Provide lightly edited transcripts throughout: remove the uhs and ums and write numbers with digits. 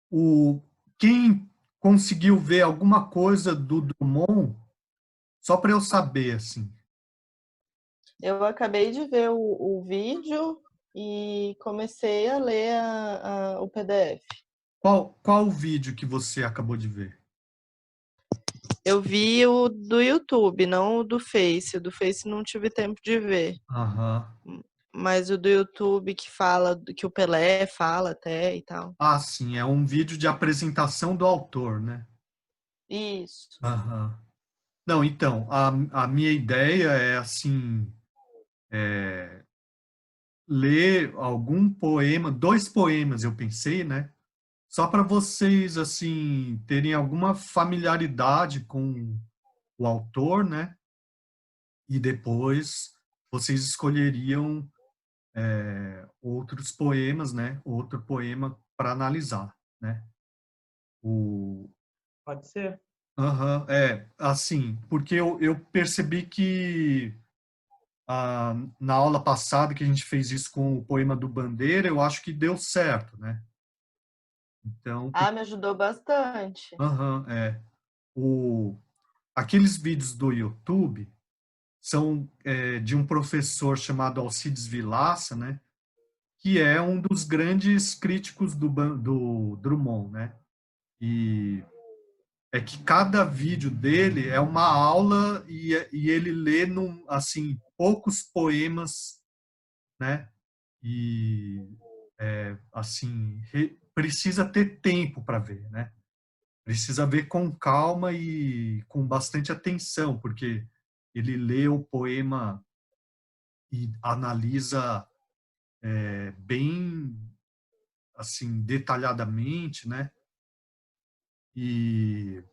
o, quem conseguiu ver alguma coisa do Drummond, só para eu saber, assim. Eu acabei de ver o vídeo e comecei a ler o PDF. Qual o vídeo que você acabou de ver? Eu vi o do YouTube, não o do Face. O do Face não tive tempo de ver. Aham. Mas o do YouTube que fala, que o Pelé fala até e tal. Ah, sim, é um vídeo de apresentação do autor, né? Isso. Aham. Não, então, a minha ideia é, assim, ler algum poema, dois poemas, eu pensei, né? Só para vocês, assim, terem alguma familiaridade com o autor, né? E depois vocês escolheriam outros poemas, né? Outro poema para analisar, né? O, Pode ser? aham, assim, porque eu percebi que na aula passada que a gente fez isso com o poema do Bandeira, eu acho que deu certo, né? Então, Ah, me ajudou bastante. aham, aqueles vídeos do YouTube são de um professor chamado Alcides Vilaça, né? Que é um dos grandes críticos do Drummond, né? E é que cada vídeo dele é uma aula e ele lê assim poucos poemas, né? E assim precisa ter tempo para ver, né? Precisa ver com calma e com bastante atenção, porque ele lê o poema e analisa bem assim detalhadamente, né? E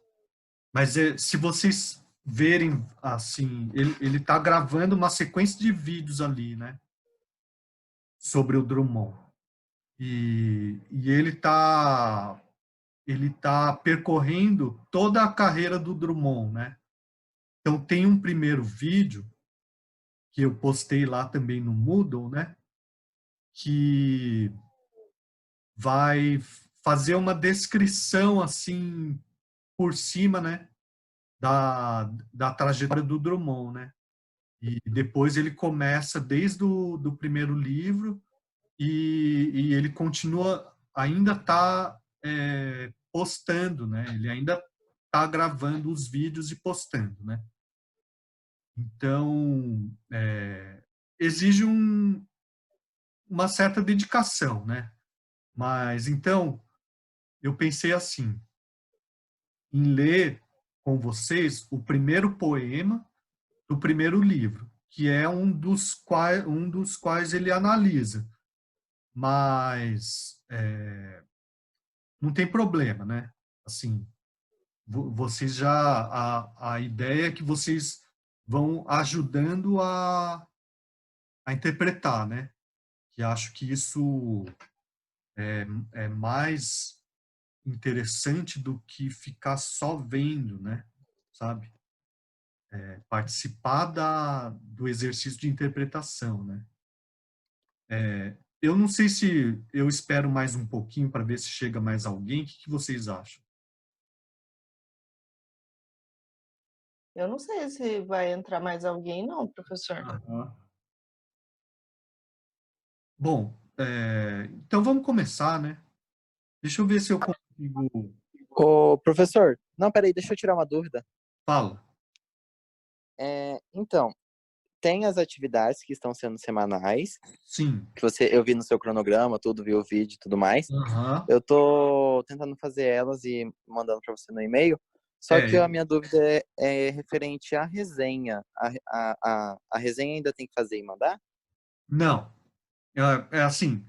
mas se vocês verem assim, ele está gravando uma sequência de vídeos ali, né? Sobre o Drummond. E ele tá percorrendo toda a carreira do Drummond, né? Então tem um primeiro vídeo que eu postei lá também no Moodle, né? Que vai fazer uma descrição assim por cima, né? Da trajetória do Drummond, né? E depois ele começa desde do primeiro livro e ele continua, ainda está postando, né? Ele ainda está gravando os vídeos e postando, né? Então, exige uma certa dedicação, né? Mas, então, eu pensei assim, em ler com vocês o primeiro poema do primeiro livro, que é um dos quais ele analisa. Mas não tem problema, né? Assim, vocês já a ideia é que vocês vão ajudando a interpretar, né? Que acho que isso é mais interessante do que ficar só vendo, né? Sabe? Participar do exercício de interpretação, né? Eu não sei se eu espero mais um pouquinho para ver se chega mais alguém. O que vocês acham? Eu não sei se vai entrar mais alguém, não, professor. Aham. Bom, então vamos começar, né? Deixa eu ver se eu consigo. Ô, professor, não, peraí, deixa eu tirar uma dúvida. Fala. Então, tem as atividades que estão sendo semanais, Sim. que eu vi no seu cronograma, tudo, vi o vídeo e tudo mais. Aham. Eu tô tentando fazer elas e mandando para você no e-mail, só que a É, minha dúvida é referente à resenha. A resenha ainda tem que fazer e mandar? não. É assim,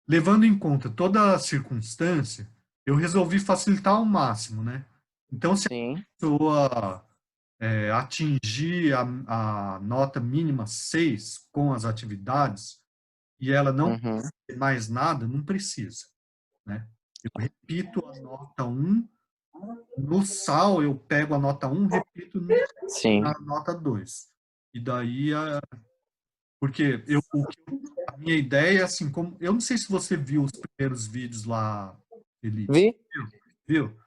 levando em conta toda a circunstância, eu resolvi facilitar ao máximo, né? Então, se a Sim. pessoa atingir a nota mínima 6 com as atividades e ela não Uhum. tem mais nada, não precisa, né? Eu repito a nota 1, no SAL eu pego a nota 1, repito Sim. na nota 2. E daí, porque a minha ideia é assim, como, eu não sei se você viu os primeiros vídeos lá Eli? Vi? Viu?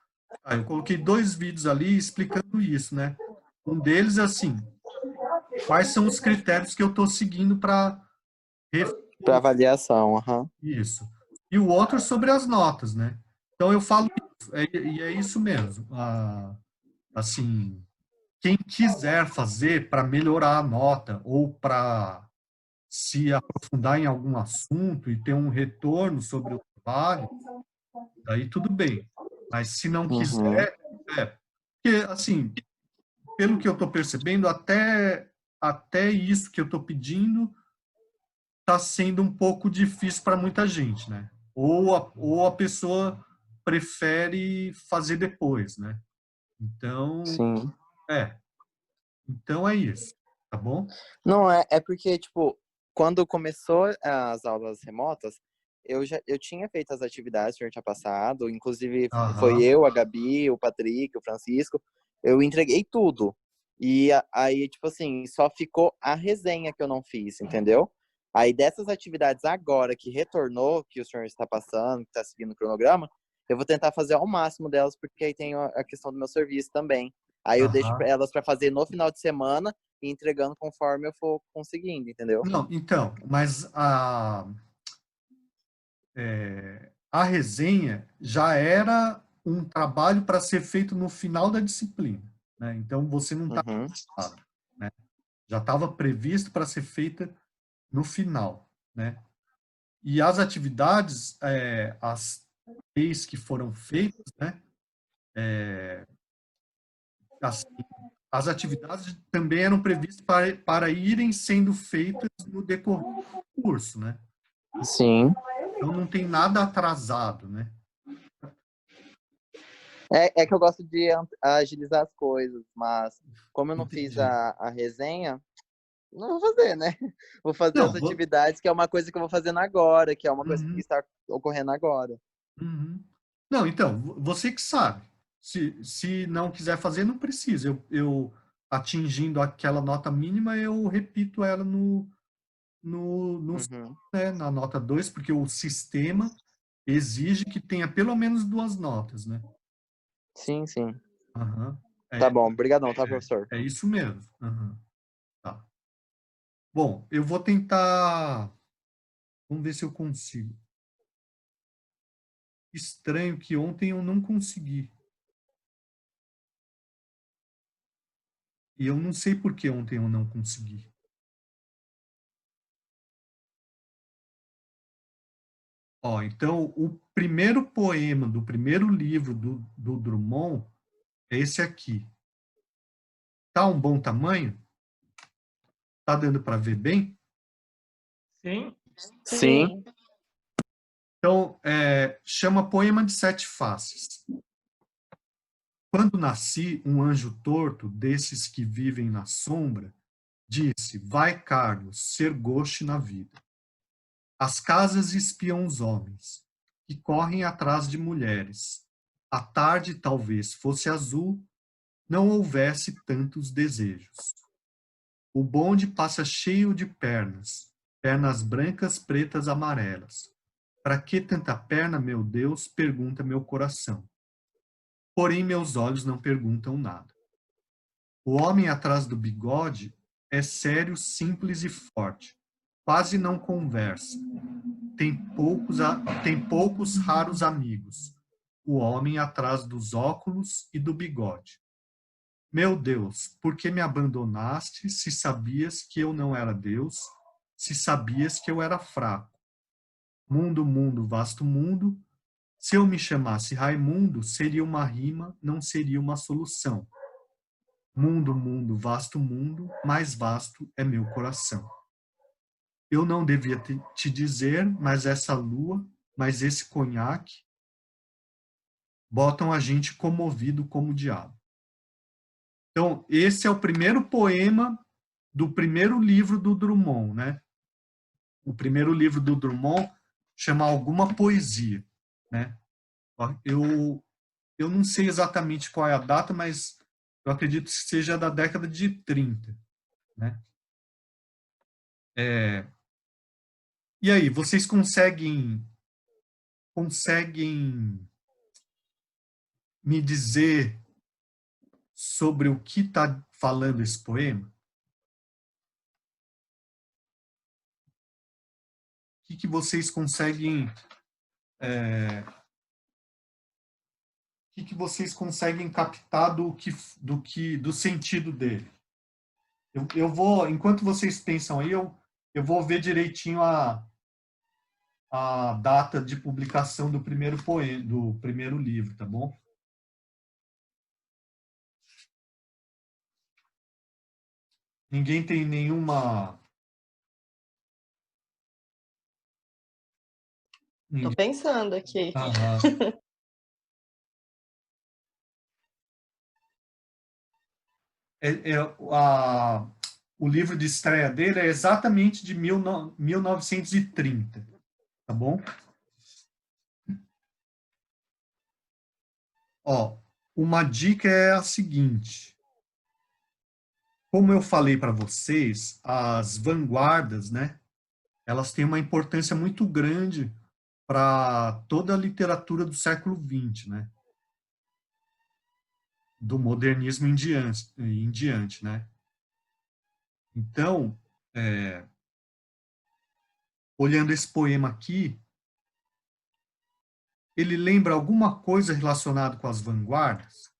Eu coloquei 2 vídeos ali explicando isso, né? Um deles, assim, quais são os critérios que eu estou seguindo para Para avaliação, aham. isso. E o outro sobre as notas, né? Então eu falo isso, e é isso mesmo. Assim, quem quiser fazer para melhorar a nota ou para se aprofundar em algum assunto e ter um retorno sobre o trabalho, daí tudo bem. Mas se não Uhum. quiser, porque assim, pelo que eu estou percebendo, até isso que eu estou pedindo está sendo um pouco difícil para muita gente, né? Ou a pessoa prefere fazer depois, né? Então, Sim. é. Então é isso, tá bom? Não, é porque, tipo, quando começou as aulas remotas, eu tinha feito as atividades que eu tinha passado, inclusive foi Aham, eu, a Gabi, o Patrick, o Francisco, eu entreguei tudo. E aí, tipo assim, só ficou a resenha que eu não fiz, entendeu? Aí dessas atividades agora que retornou, que o senhor está passando, que está seguindo o cronograma, eu vou tentar fazer ao máximo delas, porque aí tem a questão do meu serviço também. Aí eu deixo aham. elas para fazer no final de semana e entregando conforme eu for conseguindo, entendeu? Não, então, mas a resenha já era um trabalho para ser feito no final da disciplina, né? Então você não está Uhum. cansado, né? Já estava previsto para ser feita no final, né? E as atividades, as 3 que foram feitas, né? As, as atividades também eram previstas para irem sendo feitas no decorrer do curso, né? Sim. Então não tem nada atrasado, né? É que eu gosto de agilizar as coisas, mas como eu não fiz Entendi. a resenha, não vou fazer, né? Vou fazer as Não, atividades, que é uma coisa que eu vou fazendo agora, que é uma coisa que uhum, está ocorrendo agora. uhum. Não, então, você que sabe. Se não quiser fazer, não precisa. Eu atingindo aquela nota mínima, eu repito ela no, Uhum. né, na nota 2 porque o sistema exige que tenha pelo menos 2 notas, né? Sim, sim. Aham. Tá É, bom. Obrigadão, tá, professor? é isso mesmo. Aham. Tá. Bom, eu vou tentar. Vamos ver se eu consigo. Estranho que ontem eu não consegui. E eu não sei por que ontem eu não consegui. Ó, então, o primeiro poema do primeiro livro do Drummond é esse aqui. Tá um bom tamanho? Tá dando para ver bem? Sim, Sim. Sim. Então, chama Poema de Sete Faces. Quando nasci, um anjo torto, desses que vivem na sombra, disse: Vai, Carlos, ser goste na vida. As casas espiam os homens, que correm atrás de mulheres. A tarde talvez fosse azul, não houvesse tantos desejos. O bonde passa cheio de pernas, pernas brancas, pretas, amarelas. Para que tanta perna, meu Deus? Pergunta meu coração. Porém, meus olhos não perguntam nada. O homem atrás do bigode é sério, simples e forte. Quase não conversa. Tem poucos raros amigos. O homem atrás dos óculos e do bigode. Meu Deus, por que me abandonaste se sabias que eu não era Deus, se sabias que eu era fraco? Mundo, mundo, vasto mundo. Se eu me chamasse Raimundo, seria uma rima, não seria uma solução. Mundo, mundo, vasto mundo, mais vasto é meu coração. Eu não devia te dizer, mas essa lua, mas esse conhaque, botam a gente comovido como o diabo. Então, esse é o primeiro poema do primeiro livro do Drummond, né? O primeiro livro do Drummond chama Alguma Poesia, né? Eu não sei exatamente qual é a data, mas eu acredito que seja da década de 30, né? E aí, vocês conseguem me dizer sobre o que está falando esse poema? O que vocês conseguem... o que vocês conseguem captar do sentido dele? Eu vou, enquanto vocês pensam aí, eu vou ver direitinho a data de publicação do primeiro poema, do primeiro livro, tá bom? Ninguém tem nenhuma... Tô pensando aqui. Aham. O livro de estreia dele é exatamente de 1930, tá bom? Ó, uma dica é a seguinte. Como eu falei para vocês, as vanguardas, né? Elas têm uma importância muito grande para toda a literatura do século XX, né? Do modernismo em diante, né? Então, olhando esse poema aqui, ele lembra alguma coisa relacionada com as vanguardas?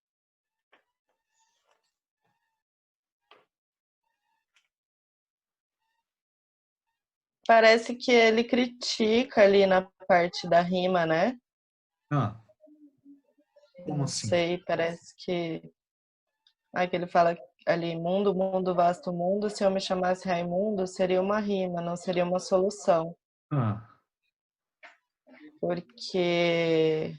Parece que ele critica ali na parte da rima, né? Ah, como Não assim? sei, parece que... que ele fala ali, mundo, mundo, vasto mundo, se eu me chamasse Raimundo, seria uma rima, não seria uma solução. Ah, Porque...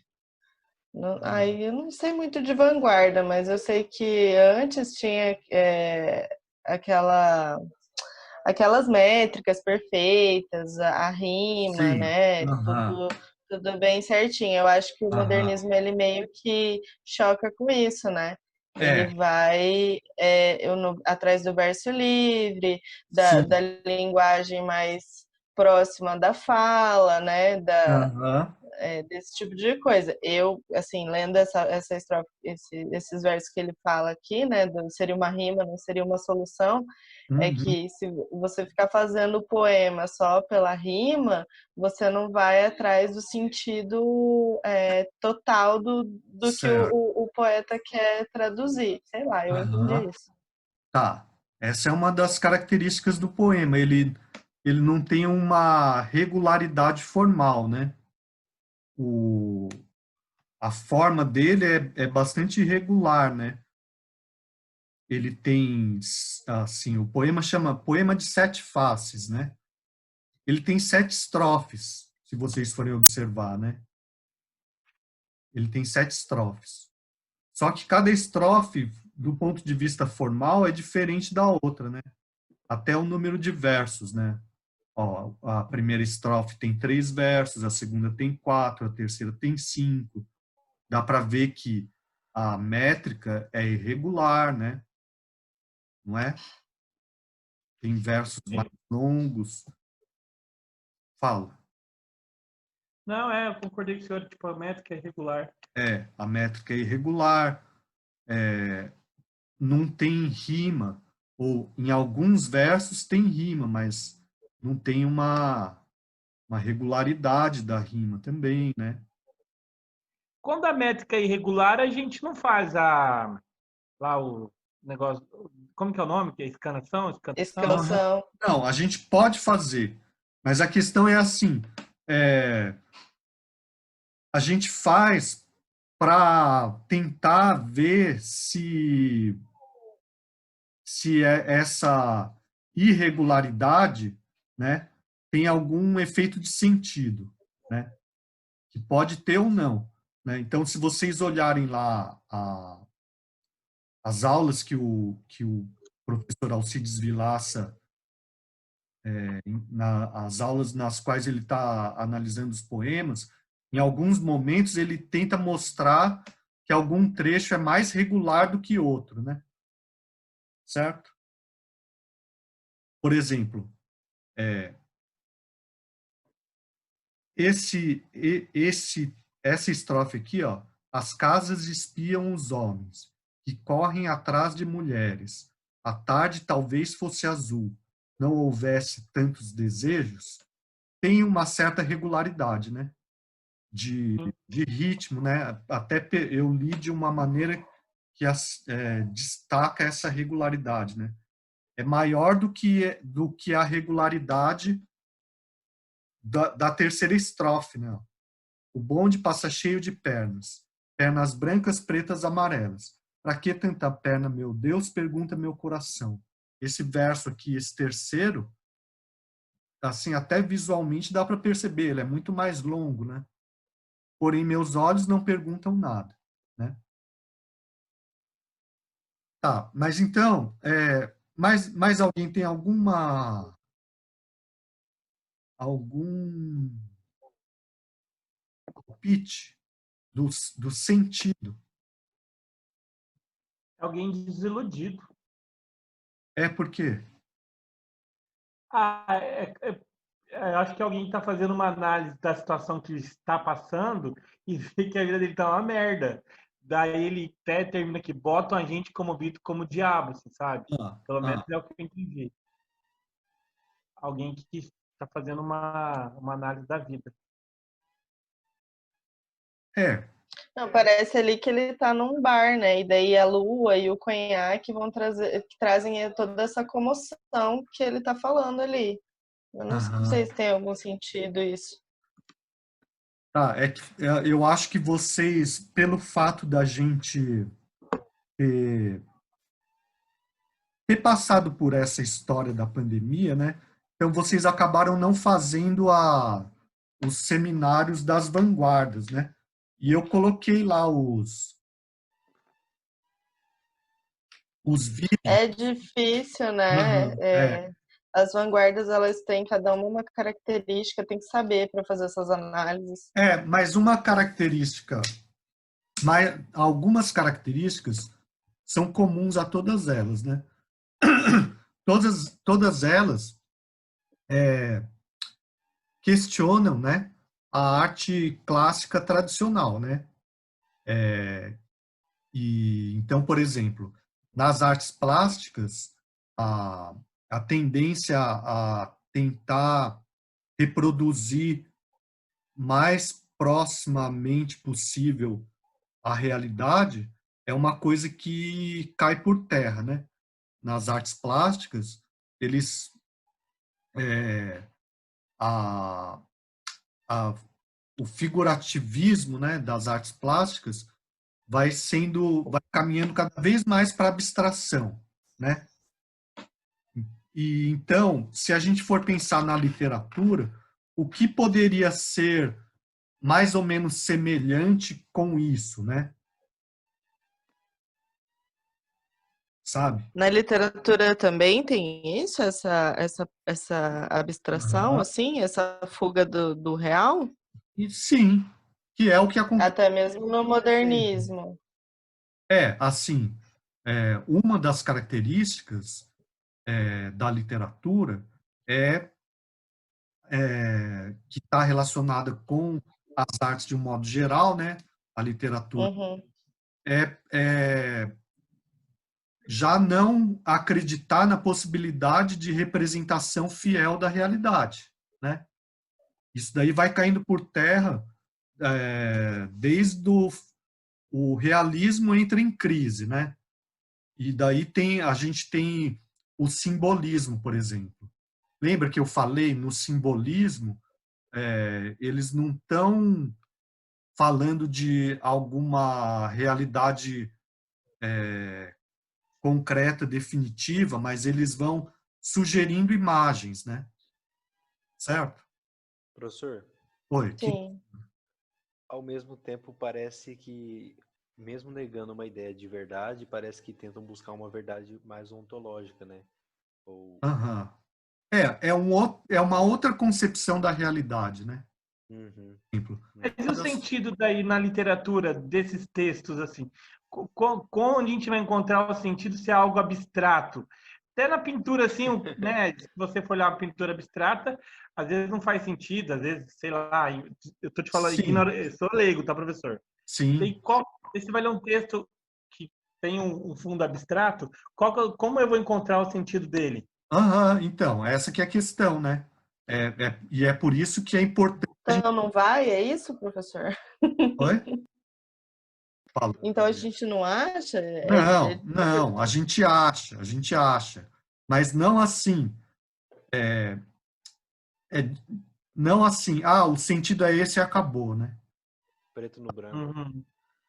Aí eu não sei muito de vanguarda, mas eu sei que antes tinha aquelas métricas perfeitas, a rima, sim. né? Aham, Tudo bem certinho. Eu acho que o aham. modernismo ele meio que choca com isso, né? Ele É, vai atrás do verso livre, sim. da linguagem mais próxima da fala, né? Aham. Desse tipo de coisa. Eu, assim, lendo essa estrofe, esses versos que ele fala aqui, né, seria uma rima, não seria uma solução, é Uhum. que se você ficar fazendo o poema só pela rima, você não vai atrás do sentido total do que Certo. o poeta quer traduzir. Sei lá, eu entendi Aham. isso. Tá. Essa é uma das características do poema. Ele não tem uma regularidade formal, né? O, a forma dele é bastante irregular, né? Ele tem, assim, o poema chama Poema de Sete Faces, né? Ele tem 7 estrofes, se vocês forem observar, né? Ele tem 7 estrofes. Só que cada estrofe, do ponto de vista formal, é diferente da outra, né? Até o número de versos, né? Ó, a primeira estrofe tem 3 versos, a segunda tem 4, a terceira tem 5. Dá para ver que a métrica é irregular, né? Não é? Tem versos mais longos. Fala. Não, eu concordei com o senhor, tipo, a métrica é regular. A métrica é irregular, não tem rima, ou em alguns versos tem rima, mas não tem uma regularidade da rima também, né? Quando a métrica é irregular, a gente não faz lá o negócio. Como que é o nome? Que é escanação? Escanação? Aham. Escalação. Não, a gente pode fazer, mas a questão é assim, a gente faz para tentar ver se essa irregularidade, né, tem algum efeito de sentido, né, que pode ter ou não, né? Então, se vocês olharem lá as aulas que o professor Alcides Vilaça, as aulas nas quais ele está analisando os poemas, em alguns momentos ele tenta mostrar que algum trecho é mais regular do que outro, né? Certo? Por exemplo, essa estrofe aqui, ó, As casas espiam os homens, que correm atrás de mulheres. A tarde talvez fosse azul, não houvesse tantos desejos. Tem uma certa regularidade, né? De ritmo, né? Até eu li de uma maneira que destaca essa regularidade, né? É maior do que a regularidade da terceira estrofe, né? O bonde passa cheio de pernas, pernas brancas, pretas, amarelas. Para que tanta perna, meu Deus? Pergunta meu coração. Esse verso aqui, esse terceiro, assim, até visualmente dá para perceber, ele é muito mais longo, né? Porém, meus olhos não perguntam nada, né? Tá, mas então, mais alguém tem algum palpite do sentido? Alguém desiludido. É porque Ah, acho que alguém está fazendo uma análise da situação que ele está passando e vê que a vida dele tá uma merda. Daí ele até termina que botam a gente como visto como diabo, assim, sabe? Pelo menos é o que eu entendi. Alguém que está fazendo uma análise da vida. é, Não, parece ali que ele tá num bar, né? E daí a lua e o conhaque que trazem toda essa comoção que ele tá falando ali. Eu não sei se tem algum sentido isso. tá, eu acho que vocês, pelo fato da gente ter passado por essa história da pandemia, né? Então vocês acabaram não fazendo os seminários das vanguardas, né? E eu coloquei lá os vídeos. É difícil, né? As vanguardas, elas têm cada uma característica, tem que saber para fazer essas análises. Mas uma característica, algumas características são comuns a todas elas, né? Todas elas questionam, né, a arte clássica tradicional, né? E então, por exemplo, nas artes plásticas, a tendência a tentar reproduzir mais proximamente possível a realidade é uma coisa que cai por terra, né? Nas artes plásticas, eles a, o figurativismo, né, das artes plásticas vai caminhando cada vez mais para abstração, né? E então, se a gente for pensar na literatura, o que poderia ser mais ou menos semelhante com isso, né? Sabe? Na literatura também tem isso, essa abstração, assim, essa fuga do real? E sim, que é o que acontece. Até mesmo no modernismo. Assim, uma das características da literatura que está relacionada com as artes de um modo geral, né? A literatura Uhum. Já não acreditar na possibilidade de representação fiel da realidade, né? Isso daí vai caindo por terra desde o realismo entra em crise, né? E daí a gente tem o simbolismo, por exemplo. Lembra que eu falei no simbolismo? Eles não estão falando de alguma realidade concreta, definitiva, mas eles vão sugerindo imagens, né? Certo? Professor, Oi. Sim. ao mesmo tempo parece que, mesmo negando uma ideia de verdade, parece que tentam buscar uma verdade mais ontológica, né? Ou... Uhum. É uma outra concepção da realidade, né? Uhum. Mas e o sentido daí na literatura desses textos, assim? Onde a gente vai encontrar o sentido se é algo abstrato? Até na pintura, assim, né? Se você for olhar uma pintura abstrata, às vezes não faz sentido, às vezes, sei lá, eu tô te falando, eu sou leigo, tá, professor? Sim. Daí, você vai ler um texto que tem um fundo abstrato, como eu vou encontrar o sentido dele? Então, essa que é a questão, né? E é por isso que é importante. Então não vai? É isso, professor? Oi? Fala. Então a gente não acha? Não, a gente acha, mas não assim, é, não assim, o sentido é esse e acabou, né? Preto no branco. Uhum.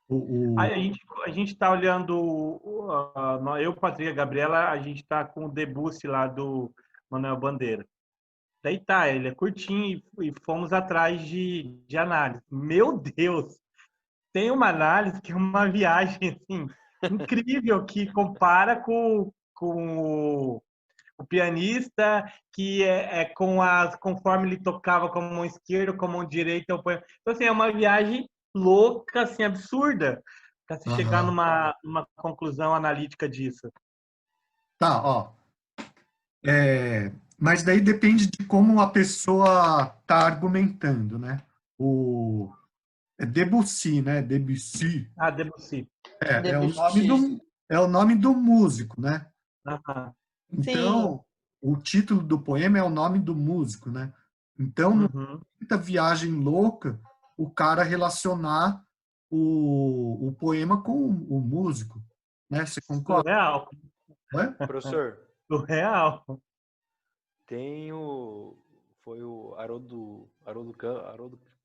O, o, Aí a gente está olhando, eu, Patrícia, Gabriela, a gente está com o Debussy lá do Manuel Bandeira. Daí tá, ele é curtinho e fomos atrás de análise. Meu Deus! Tem uma análise que é uma viagem assim, incrível que compara com o pianista, que conforme ele tocava com a mão esquerda, com a mão direita. Então, assim, é uma viagem louca, assim, absurda, para se chegar aham. numa conclusão analítica disso. Tá, ó. Mas daí depende de como a pessoa está argumentando, né? É Debussy, né? Debussy. Ah, Debussy. É o nome Debussy. é o nome do músico, né? Aham. Sim. Então, o título do poema é o nome do músico, né? Então, não Uhum. é muita viagem louca o cara relacionar o poema com o músico, né? Você concorda? Surreal. Não é? Professor, Surreal. tem foi o Haroldo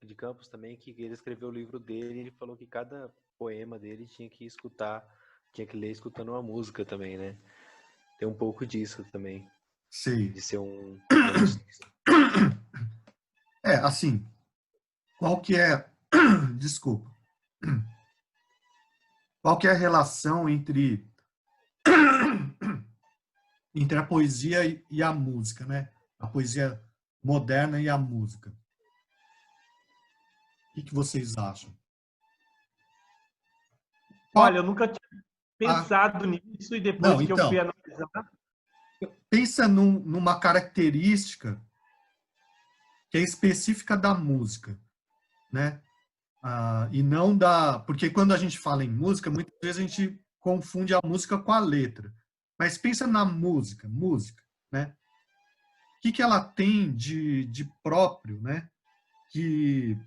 de Campos também, que ele escreveu o livro dele, e ele falou que cada poema dele tinha que ler escutando uma música também, né? Tem um pouco disso também, Sei. de ser um musicista. Assim, qual que é, desculpa, qual que é a relação entre a poesia e a música, né? A poesia moderna e a música. O que vocês acham? Olha, eu nunca tinha Ah, pensado nisso e depois não, que eu fui então, analisar. pensa numa característica que é específica da música, né? E não porque quando a gente fala em música, muitas vezes a gente confunde a música com a letra. Mas pensa na música, né? O que ela tem de próprio, né? Que,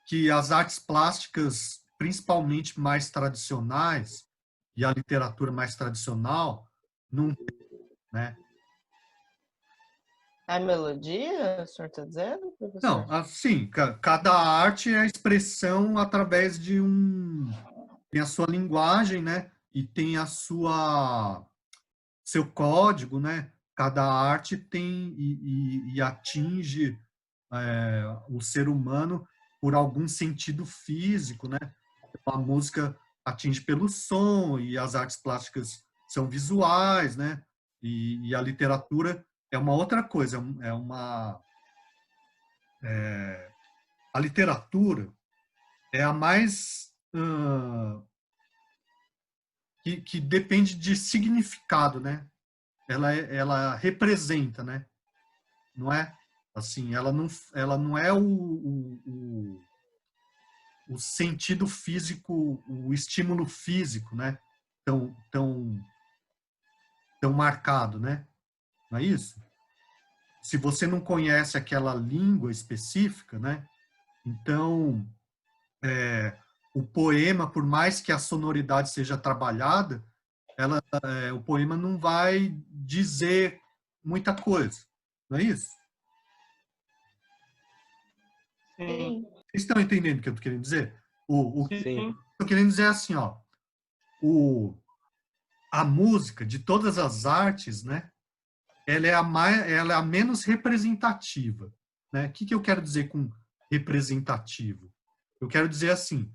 que as artes plásticas, principalmente mais tradicionais, e a literatura mais tradicional, não tem, né? A melodia, o senhor está dizendo, professor? Não, assim, cada arte é a expressão através tem a sua linguagem, né? E tem seu código, né? Cada arte tem e atinge o ser humano por algum sentido físico, né? A música atinge pelo som e as artes plásticas são visuais, né? E a literatura é uma outra coisa, a literatura é a mais que depende de significado, né? Ela representa, né? Não é assim, ela não é o sentido físico, o estímulo físico, né? Tão marcado, né? Não é isso? Se você não conhece aquela língua específica, né? Então, o poema, por mais que a sonoridade seja trabalhada, o poema não vai dizer muita coisa, não é isso? Sim. Sim. Vocês estão entendendo o que eu estou querendo dizer? O que eu Sim, estou querendo dizer é assim, ó, a música de todas as artes, né? Ela é a menos representativa, né? O que eu quero dizer com representativo? Eu quero dizer assim,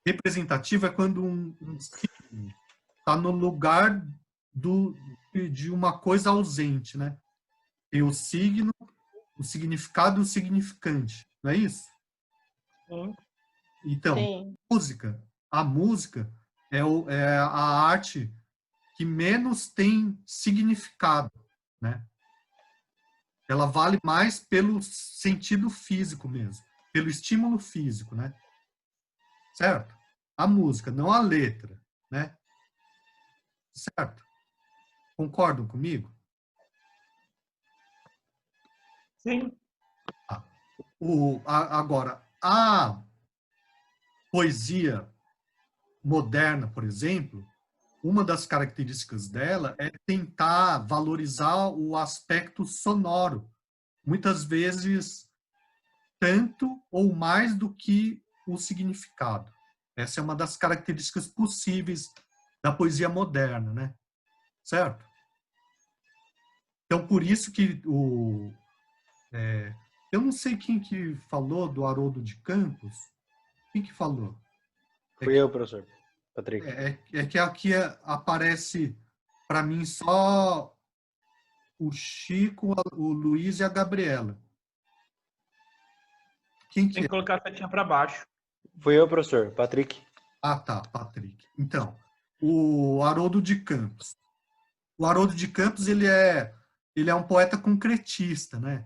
representativo é quando um signo está no lugar de uma coisa ausente, né? Tem o signo, o significado e o significante, não é isso? Sim. Então, Sim. a música é a arte que menos tem significado, né? Ela vale mais pelo sentido físico mesmo, pelo estímulo físico, né? certo? A música, não a letra, né? Certo? Concordam comigo? Sim. Agora, a poesia moderna, por exemplo, uma das características dela é tentar valorizar o aspecto sonoro, muitas vezes tanto ou mais do que o significado. Essa é uma das características possíveis da poesia moderna, né? Certo? Então, por isso que eu não sei quem que falou do Haroldo de Campos. Quem que falou? Fui eu, professor. Patrick. É que aqui aparece para mim só o Chico, o Luiz e a Gabriela. Quem que Tem é? que colocar a setinha para baixo. Fui eu, professor. Patrick. Ah, tá, Patrick. Então, o Haroldo de Campos. O Haroldo de Campos, ele é um poeta concretista, né?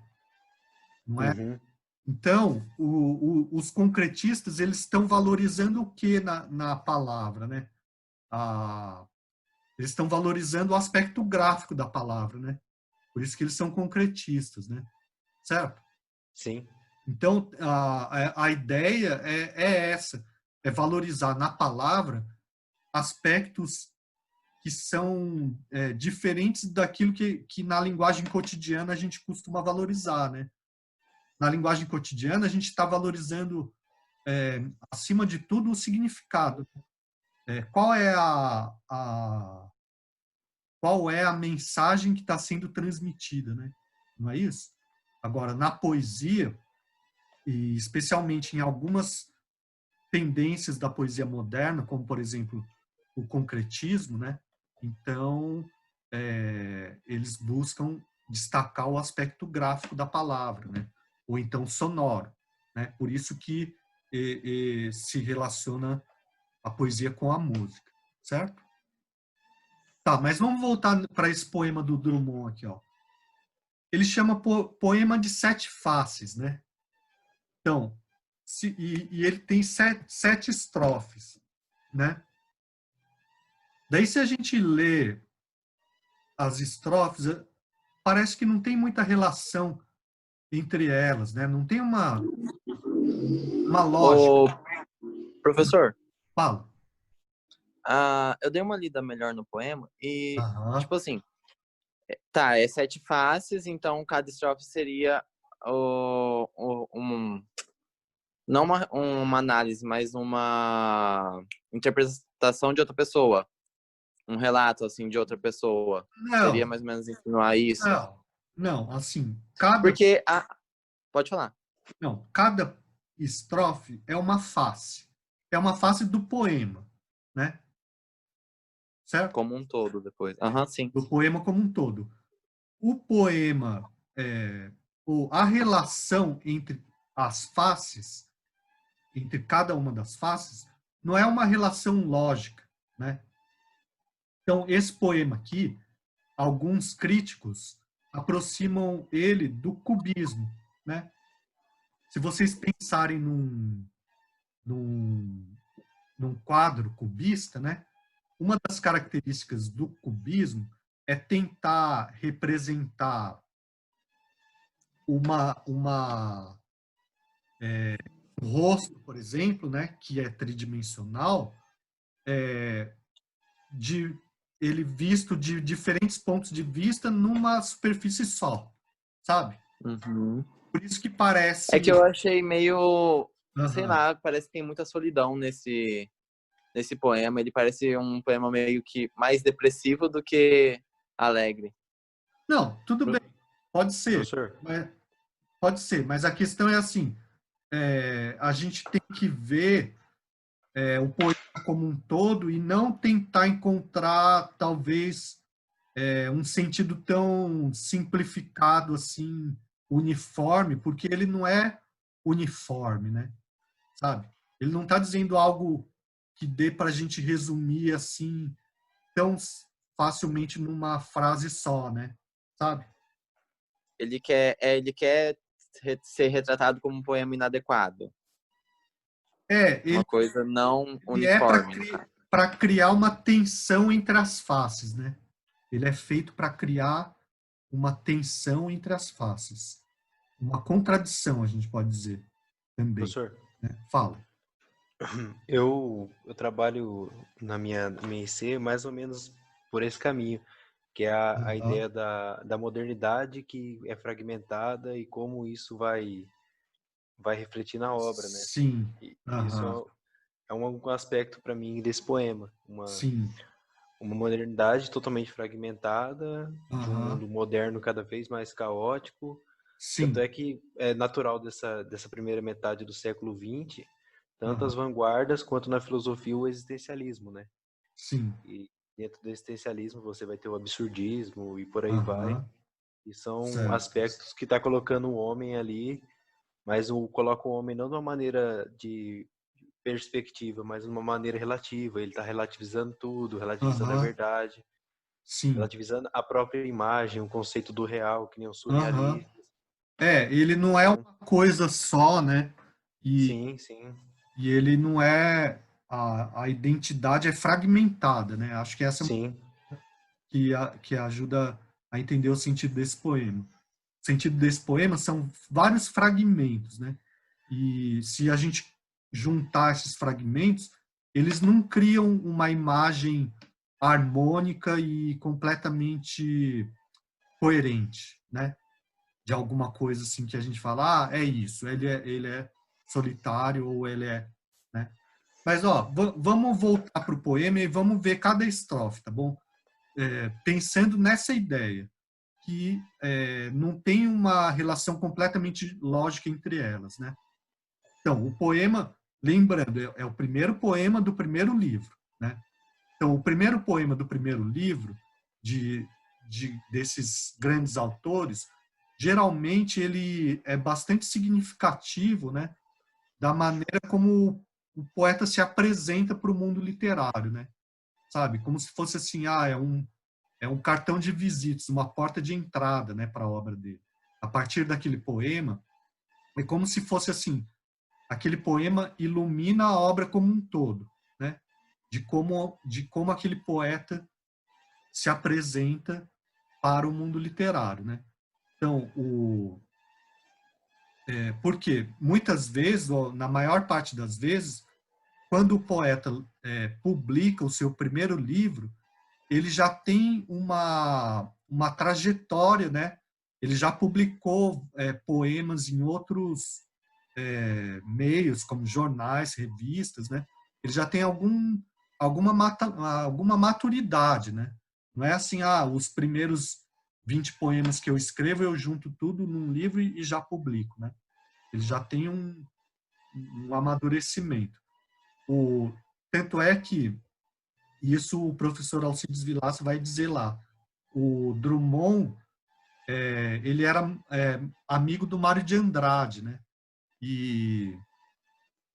Não é? Uhum. Então, os concretistas, eles estão valorizando o que na palavra, né? Eles estão valorizando o aspecto gráfico da palavra, né? Por isso que eles são concretistas, né? Certo? Sim. Então, a ideia é essa, é valorizar na palavra aspectos que são diferentes daquilo que na linguagem cotidiana a gente costuma valorizar, né? Na linguagem cotidiana, a gente está valorizando, acima de tudo, o significado. Qual é a mensagem que está sendo transmitida, né? Não é isso? Agora, na poesia, e especialmente em algumas tendências da poesia moderna, como, por exemplo, o concretismo, né? Então, eles buscam destacar o aspecto gráfico da palavra, né? Ou então sonoro, né? Por isso que se relaciona a poesia com a música, certo? Tá, mas vamos voltar para esse poema do Drummond aqui, ó. Ele chama poema de 7 faces, né? Então, e ele tem sete estrofes, né? Daí, se a gente lê as estrofes, parece que não tem muita relação entre elas, né? Não tem uma lógica. Ô, professor, Fala. eu dei uma lida melhor no poema e, Aham. tipo assim, tá, é 7 faces, então cada estrofe seria não uma análise, mas uma interpretação de outra pessoa. Um relato, assim, de outra pessoa. Seria Não, mais ou menos insinuar isso. não, assim, Porque, pode falar. cada estrofe é uma face. É uma face do poema, né? Certo? Como um todo, depois. Aham, sim. Do poema como um todo. O poema, a relação entre as faces, entre cada uma das faces, não é uma relação lógica, né? Então, esse poema aqui, alguns críticos aproximam ele do cubismo, né? Se vocês pensarem num quadro cubista, né? Uma das características do cubismo é tentar representar um rosto, por exemplo, né, que é tridimensional, de ele visto de diferentes pontos de vista numa superfície só, sabe? Uhum. Por isso que parece. É que eu achei meio, sei Aham. lá, parece que tem muita solidão nesse poema. Ele parece um poema meio que mais depressivo do que alegre. Não, tudo bem, pode ser, Professor. pode ser, mas a questão é assim, a gente tem que ver o poema como um todo e não tentar encontrar, talvez, um sentido tão simplificado assim, uniforme, porque ele não é uniforme, né? Sabe? Ele não está dizendo algo que dê para a gente resumir assim tão facilmente numa frase só, né? Sabe? Ele quer ser retratado como um poema inadequado. Ele, Uma coisa não ele é uniforme, no caso. para criar uma tensão entre as faces, né? Ele é feito para criar uma tensão entre as faces. Uma contradição, a gente pode dizer também. Professor, Né? Fala. eu trabalho na minha IC mais ou menos por esse caminho, que é a ideia da modernidade que é fragmentada e como isso vai refletir na obra, né? Sim. E isso é um aspecto para mim desse poema, Sim. uma modernidade totalmente fragmentada, de um mundo moderno cada vez mais caótico. Sim. Tanto é que é natural dessa primeira metade do século XX, tanto as vanguardas quanto na filosofia o existencialismo, né? Sim. E dentro do existencialismo você vai ter o absurdismo e por aí vai. E são aspectos que está colocando o homem ali, mas coloca o homem não de uma maneira de perspectiva, mas de uma maneira relativa. Ele está relativizando tudo, relativizando a verdade, Sim. relativizando a própria imagem, o conceito do real, que nem o surrealista. Ele não é uma coisa só, né? Sim, sim. E ele não é... A identidade é fragmentada, né? Acho que essa Sim. que ajuda a entender o sentido desse poema. O sentido desse poema são vários fragmentos, né? E se a gente juntar esses fragmentos, eles não criam uma imagem harmônica e completamente coerente, né? De alguma coisa assim que a gente fala, é isso, ele é solitário ou ele é, né? Mas vamos voltar para o poema e vamos ver cada estrofe, tá bom? Pensando nessa ideia que não tem uma relação completamente lógica entre elas, né? Então, o poema, lembrando, é o primeiro poema do primeiro livro, né? Então, o primeiro poema do primeiro livro desses grandes autores, geralmente ele é bastante significativo, né? Da maneira como o poeta se apresenta para o mundo literário, né? Sabe? Como se fosse assim, é um cartão de visitas, uma porta de entrada, né, para a obra dele. A partir daquele poema, é como se fosse assim, aquele poema ilumina a obra como um todo, né? De como aquele poeta se apresenta para o mundo literário, né? Então, porque muitas vezes, ou na maior parte das vezes, quando o poeta publica o seu primeiro livro, ele já tem uma trajetória, né? Ele já publicou poemas em outros meios, como jornais, revistas, né? Ele já tem alguma maturidade, né? Não é assim, os primeiros 20 poemas que eu escrevo, eu junto tudo num livro e já publico, né? Ele já tem um amadurecimento. Tanto é que isso o professor Alcides Vilaça vai dizer lá. O Drummond, ele era amigo do Mário de Andrade, né? E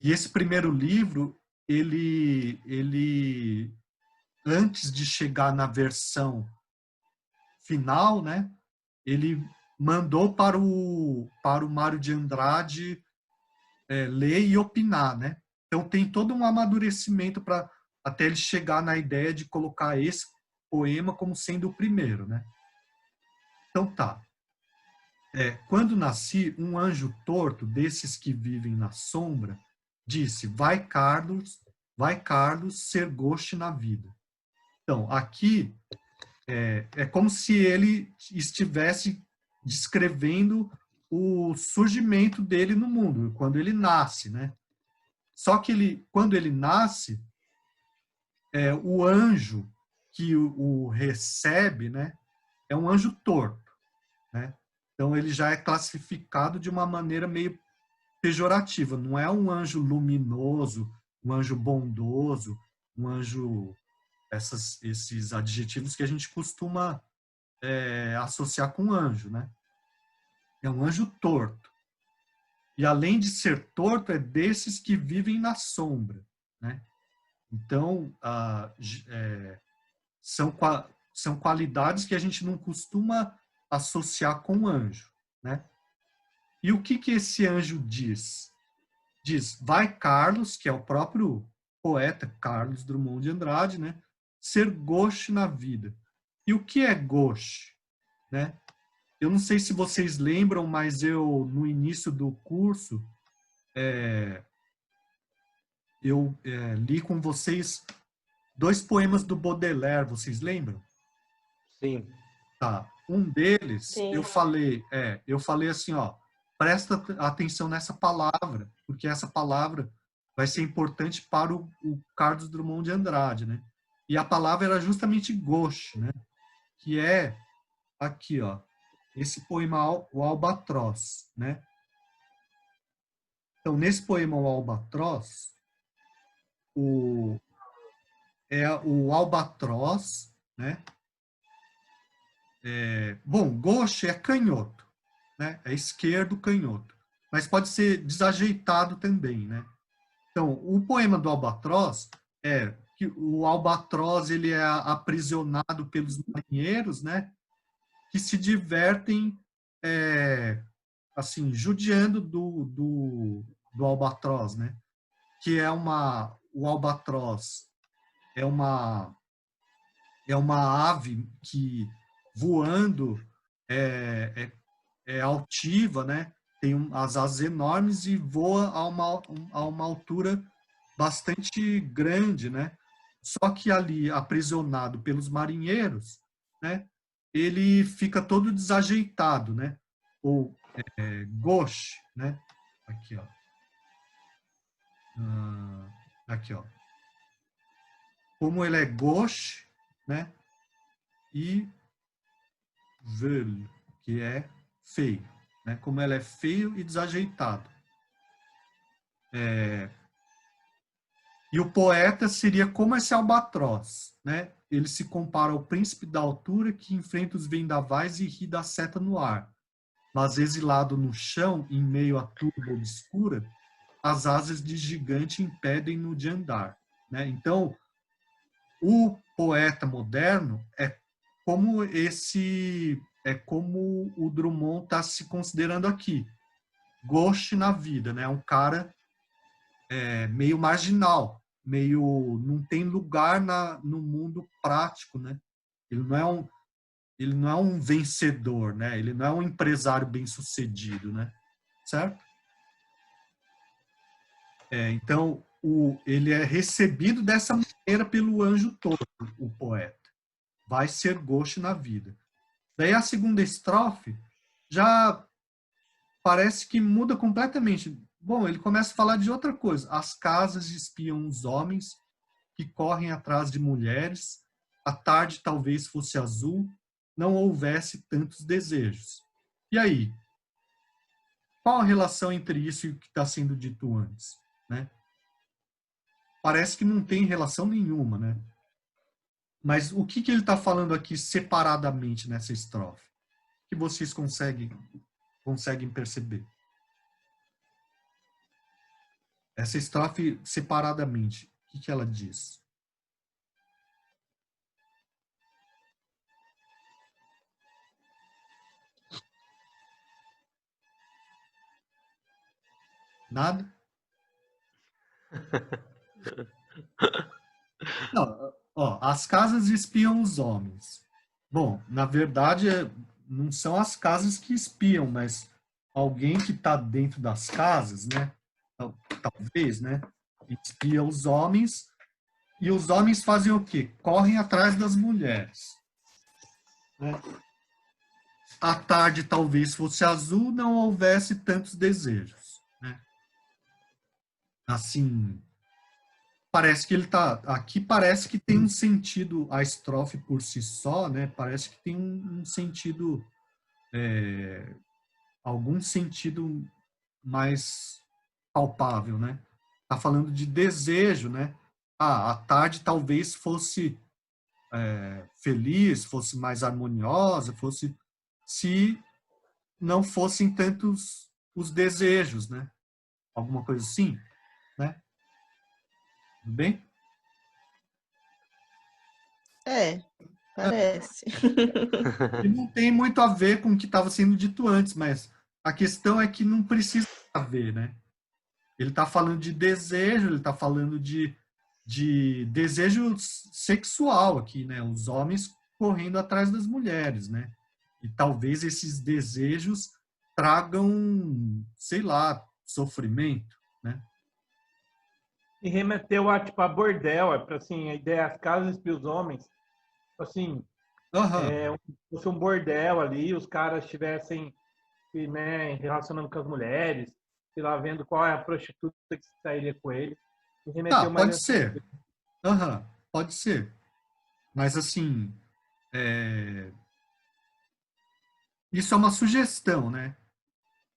esse primeiro livro, ele antes de chegar na versão final, né? Ele mandou para o Mário de Andrade ler e opinar, né? Então tem todo um amadurecimento para até ele chegar na ideia de colocar esse poema como sendo o primeiro, né? Então tá. Quando nasci, um anjo torto desses que vivem na sombra disse: vai Carlos, ser goste na vida. Então aqui é como se ele estivesse descrevendo o surgimento dele no mundo, quando ele nasce, né? Só que quando ele nasce, o anjo que o recebe, né, é um anjo torto, né? Então ele já é classificado de uma maneira meio pejorativa. Não é um anjo luminoso, um anjo bondoso, um anjo esses adjetivos que a gente costuma associar com anjo, né? É um anjo torto. E além de ser torto, é desses que vivem na sombra, né? Então, são qualidades que a gente não costuma associar com anjo, né? E o que esse anjo diz? diz, vai Carlos, que é o próprio poeta Carlos Drummond de Andrade, né? Ser gauche na vida. E o que é gauche, né? Eu não sei se vocês lembram, mas eu, no início do curso, li com vocês 2 poemas do Baudelaire, vocês lembram? Sim. Tá. Um deles, Sim. eu falei assim, ó, presta atenção nessa palavra, porque essa palavra vai ser importante para o Carlos Drummond de Andrade, né? E a palavra era justamente gauche, né? Que é aqui, ó, esse poema O Albatroz, né? Então, nesse poema O Albatroz, o albatroz, né? Bom, gauche é canhoto, né? É esquerdo, canhoto. Mas pode ser desajeitado também, né? Então, o poema do albatroz é que o albatroz ele é aprisionado pelos marinheiros, né? Que se divertem, assim, judiando do albatroz, né? Que o albatroz é uma ave que voando é altiva, né? Tem as asas enormes e voa a uma altura bastante grande, né? Só que ali, aprisionado pelos marinheiros, né? Ele fica todo desajeitado, né? Ou gauche, né? Aqui, ó. Aqui, ó. Como ele é gauche, né? E velho, que é feio, né? Como ela é feio e desajeitado. E o poeta seria como esse albatroz, né? Ele se compara ao príncipe da altura que enfrenta os vendavais e ri da seta no ar. Mas exilado no chão, em meio à turba obscura, as asas de gigante impedem-no de andar, né? Então, o poeta moderno é como o Drummond está se considerando aqui, gauche na vida, né? Um cara meio marginal, meio não tem lugar no mundo prático, né? Ele não é um vencedor, né? Ele não é um empresário bem-sucedido, né? Certo? Então, ele é recebido dessa maneira pelo anjo todo, o poeta. Vai ser gauche na vida. Daí a segunda estrofe já parece que muda completamente. Bom, ele começa a falar de outra coisa. As casas espiam os homens que correm atrás de mulheres. A tarde talvez fosse azul, não houvesse tantos desejos. E aí? Qual a relação entre isso e o que está sendo dito antes, né? Parece que não tem relação nenhuma, né? Mas o que ele está falando aqui separadamente nessa estrofe? O que vocês conseguem perceber? Essa estrofe separadamente, o que ela diz? Nada? Não, ó, as casas espiam os homens. Bom, na verdade, não são as casas que espiam, mas alguém que está dentro das casas, né? Talvez, né? Espia os homens. E os homens fazem o quê? Correm atrás das mulheres. Né? À tarde talvez fosse azul, não houvesse tantos desejos. Né? Assim, parece que ele tá aqui, parece que tem um sentido, a estrofe por si só, né? Parece que tem um sentido, algum sentido mais palpável, né? Tá falando de desejo, né? A tarde talvez fosse feliz, fosse mais harmoniosa, fosse se não fossem tantos os desejos, né? Alguma coisa assim, né? Tudo bem? Parece. E não tem muito a ver com o que estava sendo dito antes, mas a questão é que não precisa haver, né? Ele está falando de desejo, ele está falando de desejo sexual aqui, né? Os homens correndo atrás das mulheres, né? E talvez esses desejos tragam, sei lá, sofrimento, né? E remeteu a, tipo, a bordel, para assim, a ideia, as casas para os homens, assim, Aham. fosse um bordel ali, os caras estivessem, né, relacionando com as mulheres, sei lá, vendo qual é a prostituta que sairia com ele. E Tá, remeteu mais pode essa. ser. Aham, pode ser. Mas, assim, é, isso é uma sugestão, né?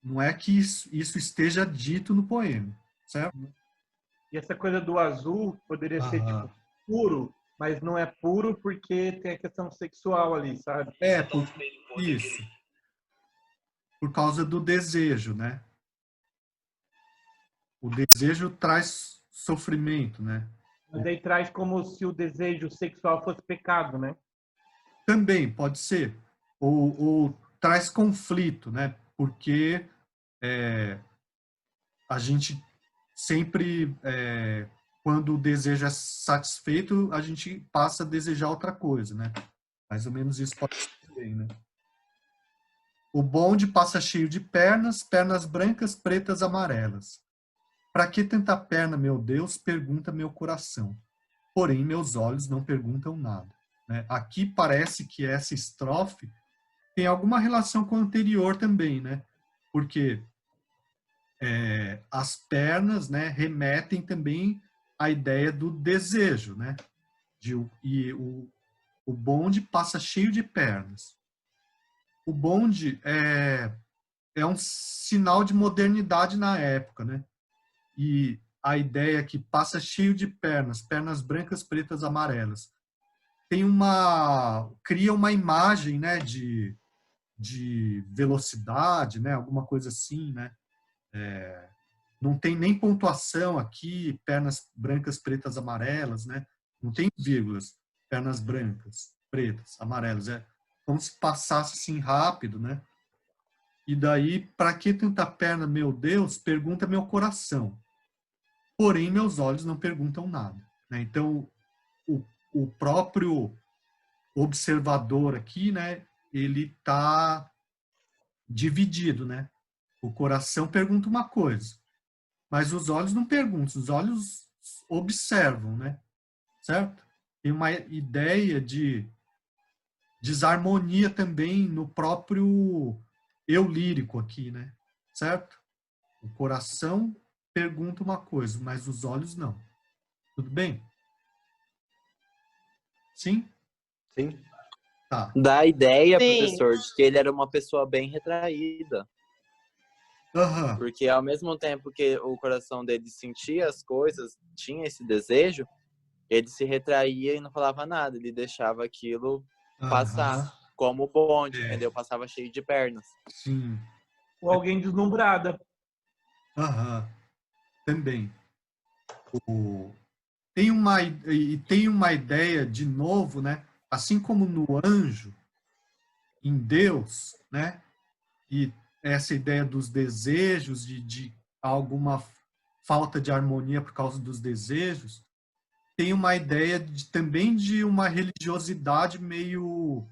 Não é que isso esteja dito no poema, certo? E essa coisa do azul poderia ser, Aham. tipo, puro, mas não é puro porque tem a questão sexual ali, sabe? Isso. Por causa do desejo, né? O desejo traz sofrimento, né? Mas daí traz como se o desejo sexual fosse pecado, né? Também pode ser. Ou traz conflito, né? Porque a gente sempre, quando o desejo é satisfeito, a gente passa a desejar outra coisa, né? Mais ou menos isso pode ser também, né? O bonde passa cheio de pernas, pernas brancas, pretas, amarelas. Para que tanta perna, meu Deus? Pergunta meu coração. Porém, meus olhos não perguntam nada. Né? Aqui parece que essa estrofe tem alguma relação com a anterior também, né? Porque as pernas, né, remetem também à ideia do desejo, né? E o bonde passa cheio de pernas. O bonde é um sinal de modernidade na época, né? E a ideia que passa cheio de pernas, pernas brancas, pretas, amarelas, cria uma imagem, né, de velocidade, né, alguma coisa assim, né? Não tem nem pontuação aqui, pernas brancas, pretas, amarelas, né? Não tem vírgulas, pernas brancas, pretas, amarelas. É como se passasse assim rápido, né? E daí, para que tanta perna, meu Deus? Pergunta meu coração. Porém, meus olhos não perguntam nada. Né? Então, o próprio observador aqui, né? Ele está dividido, né? O coração pergunta uma coisa, mas os olhos não perguntam, os olhos observam, né? Certo? Tem uma ideia de desarmonia também no próprio eu lírico aqui, né? Certo? O coração pergunta uma coisa, mas os olhos não. Tudo bem? Sim? Sim. Tá. Dá a ideia, Sim. professor, de que ele era uma pessoa bem retraída. Aham. Porque ao mesmo tempo que o coração dele sentia as coisas, tinha esse desejo, ele se retraía e não falava nada. Ele deixava aquilo passar. Aham. Como o bonde, É. entendeu? Passava cheio de pernas. Sim. Ou alguém deslumbrada. Aham. Também. Tem uma ideia, de novo, né? Assim como no anjo, em Deus, né? E essa ideia dos desejos, de alguma falta de harmonia por causa dos desejos, tem uma ideia também de uma religiosidade meio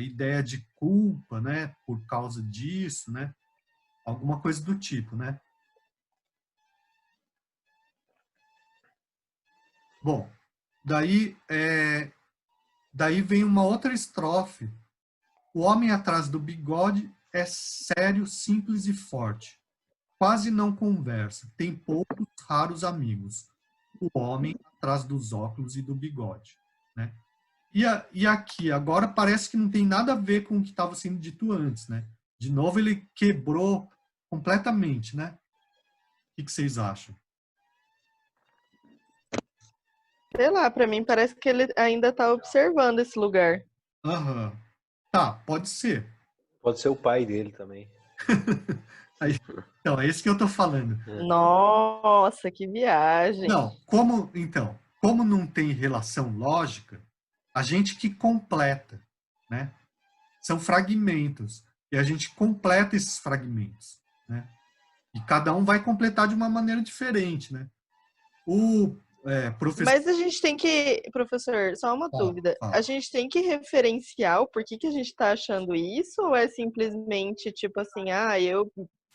ideia de culpa, né? Por causa disso, né? Alguma coisa do tipo, né? Bom, daí vem uma outra estrofe. O homem atrás do bigode é sério, simples e forte. Quase não conversa, tem poucos raros amigos. O homem atrás dos óculos e do bigode, né? E aqui, agora parece que não tem nada a ver com o que estava sendo dito antes, né? De novo ele quebrou completamente, né? O que vocês acham? Sei lá, pra mim parece que ele ainda tá observando esse lugar. Aham. Tá, pode ser. Pode ser o pai dele também. Então, é isso que eu estou falando. Nossa, que viagem. Não, como não tem relação lógica, a gente que completa, né? São fragmentos e a gente completa esses fragmentos, né? E cada um vai completar de uma maneira diferente, né? O professor... Mas a gente tem que, professor, só uma dúvida. A gente tem que referenciar o porquê que a gente está achando isso, ou é simplesmente tipo assim, eu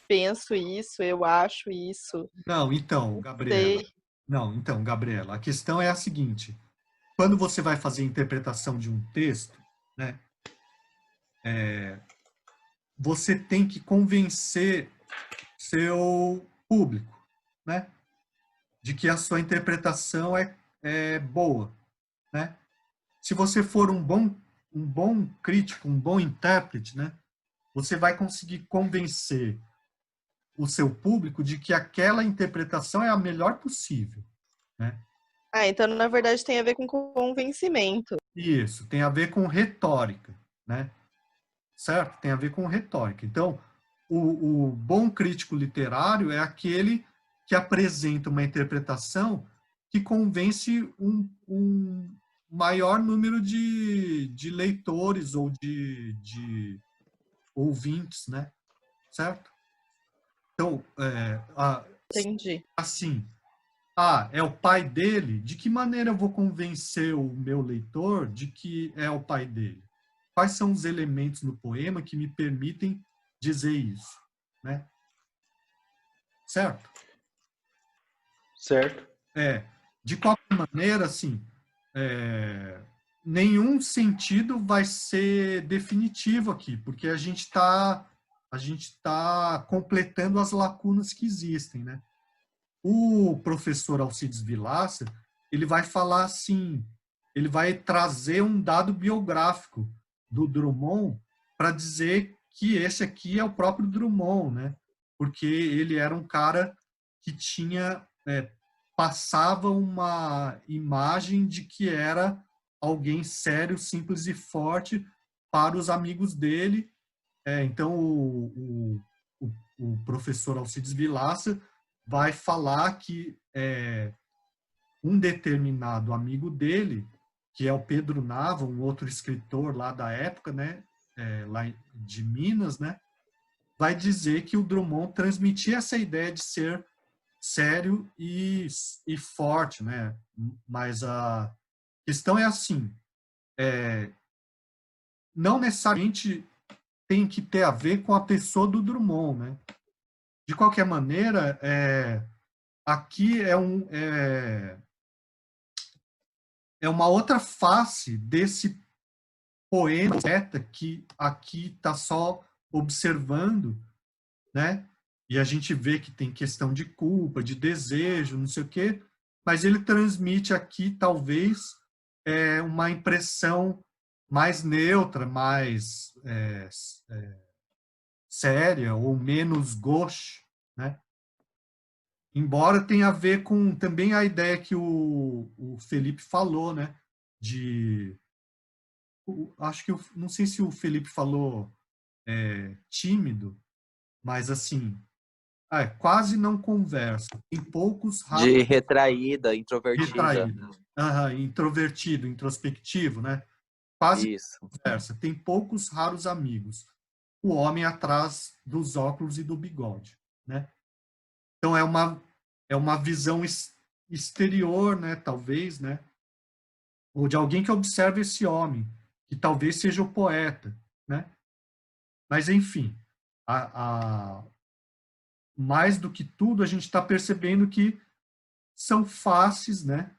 penso isso, eu acho isso? Não, então, Gabriela. Não, então, Gabriela, a questão é a seguinte: quando você vai fazer a interpretação de um texto, né, você tem que convencer seu público, né, de que a sua interpretação é boa, né? Se você for um bom crítico, um bom intérprete, né, você vai conseguir convencer o seu público de que aquela interpretação é a melhor possível, né? Então na verdade tem a ver com convencimento. Isso, tem a ver com retórica, né? Certo? Tem a ver com retórica. Então, o bom crítico literário é aquele que apresenta uma interpretação que convence um maior número de leitores ou de ouvintes, né? Certo? Então, Entendi. assim, é o pai dele? De que maneira eu vou convencer o meu leitor de que é o pai dele? Quais são os elementos no poema que me permitem dizer isso, né? Certo? Certo. De qualquer maneira, assim, nenhum sentido vai ser definitivo aqui, porque a gente tá completando as lacunas que existem, né? O professor Alcides Vilaça, ele vai falar assim, ele vai trazer um dado biográfico do Drummond para dizer que esse aqui é o próprio Drummond, né? Porque ele era um cara que passava uma imagem de que era alguém sério, simples e forte para os amigos dele. Então, o professor Alcides Vilaça vai falar que um determinado amigo dele, que é o Pedro Nava, um outro escritor lá da época, né, lá de Minas, né, vai dizer que o Drummond transmitia essa ideia de ser sério e forte, né? Mas a questão é assim, não necessariamente tem que ter a ver com a pessoa do Drummond, né? De qualquer maneira, aqui é uma outra face desse poeta que aqui está só observando, né? E a gente vê que tem questão de culpa, de desejo, não sei o quê, mas ele transmite aqui, talvez, uma impressão mais neutra, mais séria ou menos gauche, né? Embora tenha a ver com também a ideia que o Felipe falou, né? Acho que não sei se o Felipe falou tímido, mas assim, quase não conversa. Tem poucos raros. De retraída, introvertida. Introvertido, introspectivo, né? Quase Isso. não conversa. Tem poucos raros amigos. O homem atrás dos óculos e do bigode, né? Então é uma visão exterior, né? Talvez, né? Ou de alguém que observa esse homem, que talvez seja o poeta, né? Mas enfim, mais do que tudo, a gente está percebendo que são faces, né?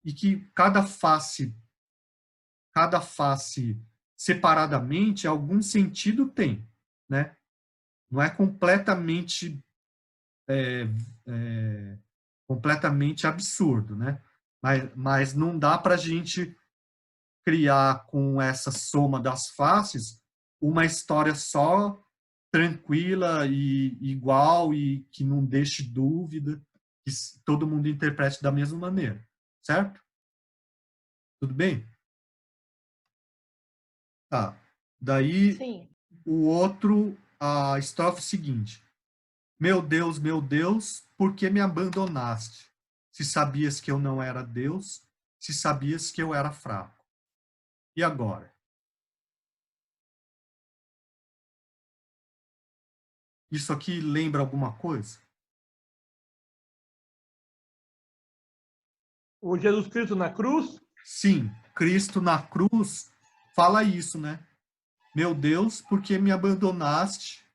E que cada face separadamente, algum sentido tem, né? Não é completamente completamente absurdo, né? Mas não dá para a gente criar com essa soma das faces uma história só tranquila e igual e que não deixe dúvida, que todo mundo interprete da mesma maneira, certo? Tudo bem? Tá. Daí, Sim. a estrofe seguinte. Meu Deus, por que me abandonaste? Se sabias que eu não era Deus, se sabias que eu era fraco. E agora? Isso aqui lembra alguma coisa? O Jesus Cristo na cruz? Sim, Cristo na cruz fala isso, né? Meu Deus, por que me abandonaste?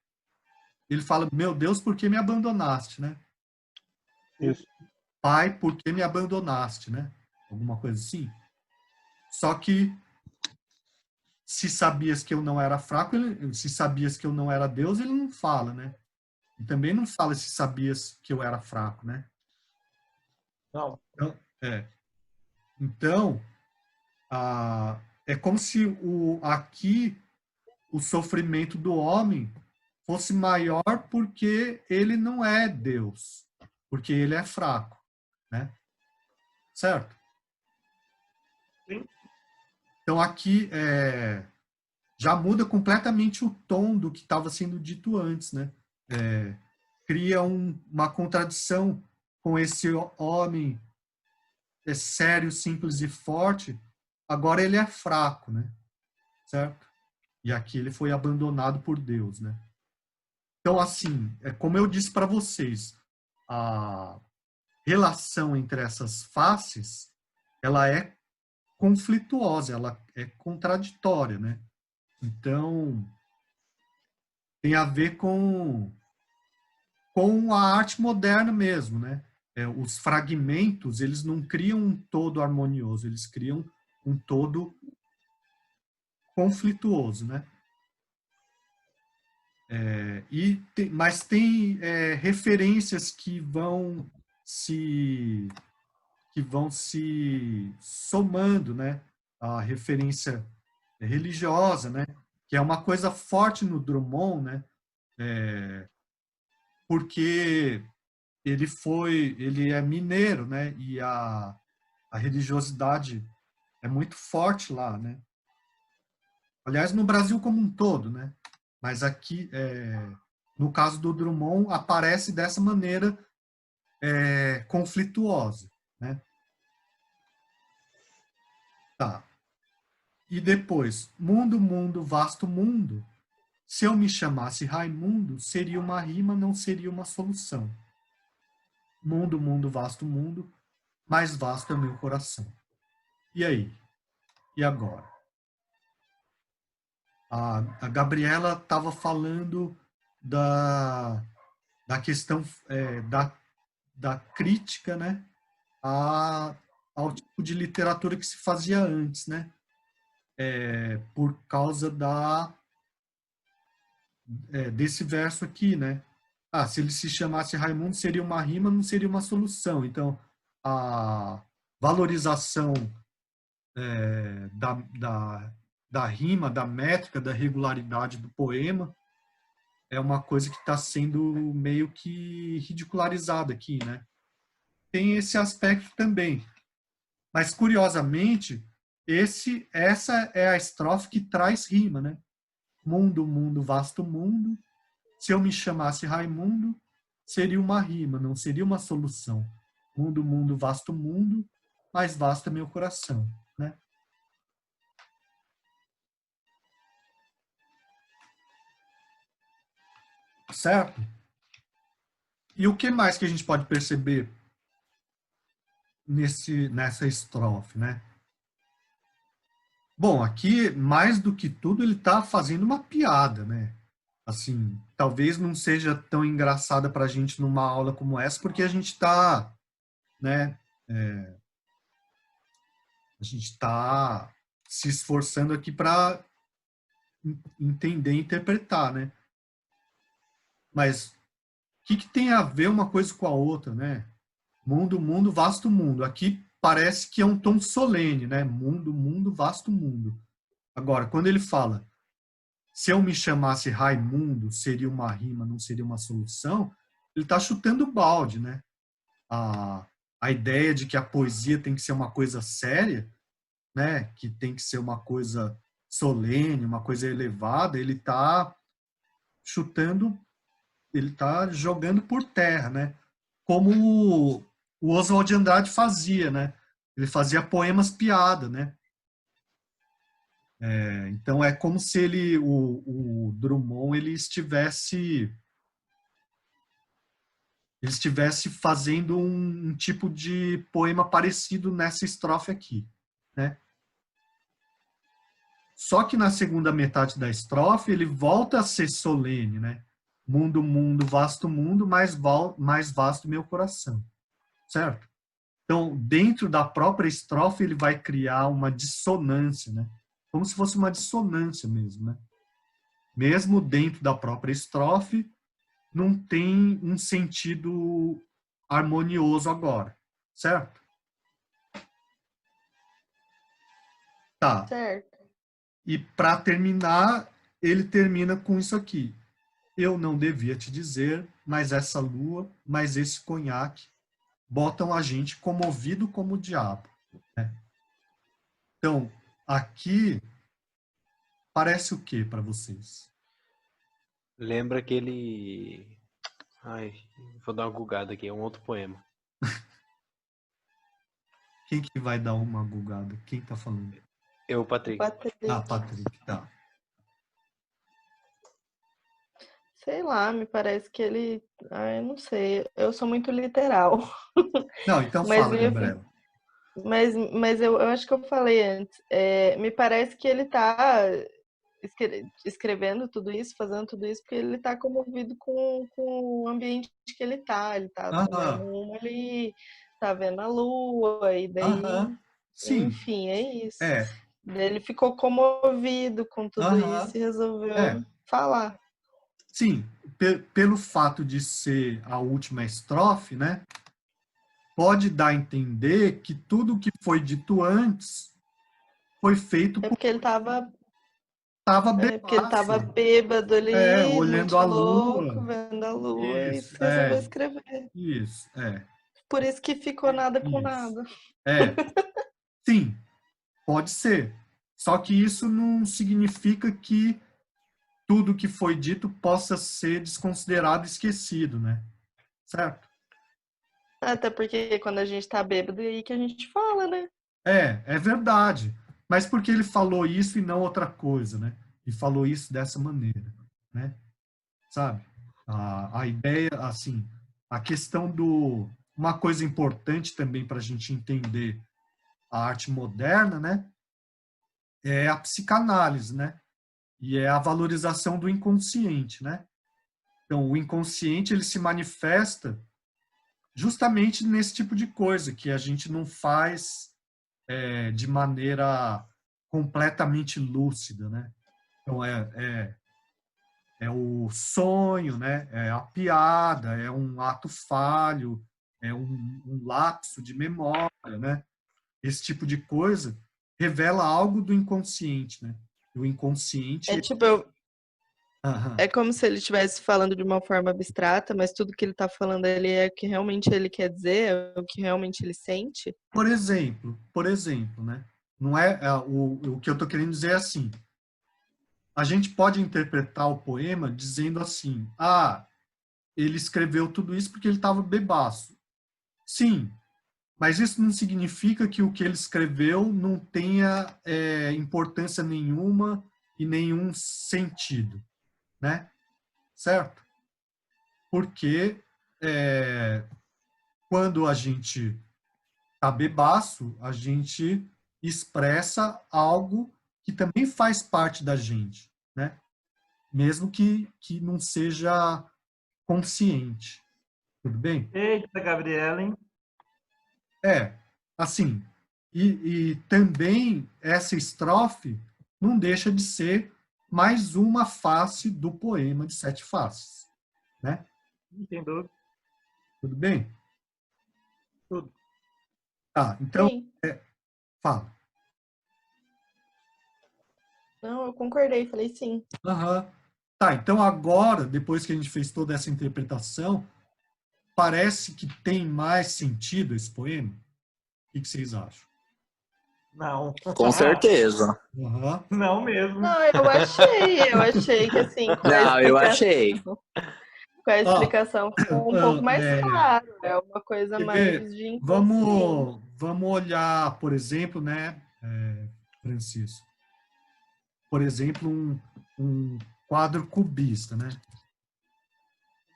Ele fala, meu Deus, por que me abandonaste, né? Isso. Pai, por que me abandonaste, né? Alguma coisa assim. Só que se sabias que eu não era fraco, se sabias que eu não era Deus, ele não fala, né? E também não fala se sabias que eu era fraco, né? Não. Então, então é como se aqui o sofrimento do homem fosse maior porque ele não é Deus, porque ele é fraco, né? Certo? Sim. Então aqui já muda completamente o tom do que estava sendo dito antes, né? Cria uma contradição com esse homem sério, simples e forte. Agora ele é fraco, né? Certo? E aqui ele foi abandonado por Deus, né? Então, assim, como eu disse para vocês, a relação entre essas faces, ela é conflituosa, ela é contraditória, né? Então, tem a ver com a arte moderna mesmo, né? Os fragmentos, eles não criam um todo harmonioso, eles criam um todo conflituoso, né? Mas tem referências que vão se somando, né? A referência religiosa, né? Que é uma coisa forte no Drummond, né? Porque ele é mineiro, né? E a religiosidade é muito forte lá, né? Aliás, no Brasil como um todo, né? Mas aqui, no caso do Drummond, aparece dessa maneira conflituosa, né? Tá. E depois, mundo, mundo, vasto mundo. Se eu me chamasse Raimundo, seria uma rima, não seria uma solução. Mundo, mundo, vasto mundo, mais vasto é meu coração. E aí? E agora? A Gabriela estava falando da questão da crítica, né, ao tipo de literatura que se fazia antes, né, por causa desse verso aqui, né. Se ele se chamasse Raimundo, seria uma rima, não seria uma solução. Então, a valorização da, da rima, da métrica, da regularidade do poema é uma coisa que está sendo meio que ridicularizada aqui, né? Tem esse aspecto também. Mas, curiosamente, essa é a estrofe que traz rima, né? Mundo, mundo, vasto mundo. Se eu me chamasse Raimundo, seria uma rima, não seria uma solução. Mundo, mundo, vasto mundo, mais vasto é meu coração, né? Certo? E o que mais que a gente pode perceber nessa estrofe, né? Bom, aqui, mais do que tudo, ele está fazendo uma piada, né? Assim, talvez não seja tão engraçada para a gente numa aula como essa, porque a gente está, né? A gente está se esforçando aqui para entender e interpretar, né? Mas o que tem a ver uma coisa com a outra, né? Mundo, mundo, vasto mundo. Aqui parece que é um tom solene, né? Mundo, mundo, vasto mundo. Agora, quando ele fala, se eu me chamasse Raimundo, seria uma rima, não seria uma solução, ele está chutando balde, né? A ideia de que a poesia tem que ser uma coisa séria, né? Que tem que ser uma coisa solene, uma coisa elevada, ele está chutando, ele está jogando por terra, né? Como o Oswald de Andrade fazia, né? Ele fazia poemas piada, né? Então é como se o Drummond ele estivesse ele estivesse fazendo um tipo de poema parecido nessa estrofe aqui, né? Só que na segunda metade da estrofe ele volta a ser solene, né? Mundo, mundo, vasto mundo, mais vasto meu coração, certo? Então, dentro da própria estrofe ele vai criar uma dissonância, né? Como se fosse uma dissonância mesmo, né? Mesmo dentro da própria estrofe, não tem um sentido harmonioso agora, certo? Tá. Certo. E para terminar, ele termina com isso aqui. Eu não devia te dizer, mas essa lua, mas esse conhaque botam a gente comovido como o diabo, né? Então, aqui parece o que para vocês? Lembra aquele. Ai, vou dar uma gugada aqui, é um outro poema. Quem que vai dar uma bugada? Quem tá falando? Eu, Patrick. Ah, Patrick, tá. Sei lá, me parece que ele. Eu não sei. Eu sou muito literal. Não, então Mas, fala, Gabriela. mas eu acho que eu falei antes. Me parece que ele tá escrevendo tudo isso, fazendo tudo isso, porque ele tá comovido com o ambiente que ele tá. Ele tá tomando Aham, uma, ele tá vendo a lua, e daí, aham, sim, enfim, é isso. é, Ele ficou comovido com tudo aham, isso e resolveu é. falar. Sim, pelo fato de ser a última estrofe, né, pode dar a entender que tudo que foi dito antes foi feito É por porque ele tava, estava porque ele tava bebaço, bêbado ali, olhando muito a louco, lua. vendo a lua, e Isso, resolveu escrever. isso, Por isso que ficou nada com isso. nada. É, sim, pode ser. Só que isso não significa que tudo que foi dito possa ser desconsiderado e esquecido, né? Certo? Até porque quando a gente tá bêbado, é aí que a gente fala, né? É verdade. Mas porque ele falou isso e não outra coisa, né? E falou isso dessa maneira, né? Sabe? A ideia, assim, a questão do... Uma coisa importante também para a gente entender a arte moderna, né? É a psicanálise, né? E é a valorização do inconsciente, né? Então, o inconsciente, ele se manifesta justamente nesse tipo de coisa que a gente não faz de maneira completamente lúcida, né? Então é o sonho, né? É a piada, é um ato falho, é um lapso de memória, né? Esse tipo de coisa revela algo do inconsciente, né? O inconsciente, É tipo, aham. é como se ele estivesse falando de uma forma abstrata, mas tudo que ele tá falando ali é o que realmente ele quer dizer, é o que realmente ele sente. Por exemplo, né? Não o que eu estou querendo dizer é assim. A gente pode interpretar o poema dizendo assim: ah, ele escreveu tudo isso porque ele estava bebaço. Sim, mas isso não significa que o que ele escreveu não tenha importância nenhuma e nenhum sentido, né? Certo? Porque quando a gente tá bebaço, a gente expressa algo que também faz parte da gente, né? Mesmo que não seja consciente. Tudo bem? Eita, Gabriela, hein? É, assim, e também essa estrofe não deixa de ser mais uma face do poema de sete faces, né? Não tem dúvida. Tudo bem? Tudo. Tá, então, Sim. fala. Não, eu concordei, falei sim. Aham. Tá, então agora, depois que a gente fez toda essa interpretação, parece que tem mais sentido esse poema? O que vocês acham? Não. Com certeza. Aham. Não mesmo. Não, eu achei que assim, Não, eu achei. com a Ó, explicação ficou um pouco mais claro, é uma coisa quer mais ver? de inconsciente. Vamos olhar, por exemplo, né, Francisco? Por exemplo, um quadro cubista, né?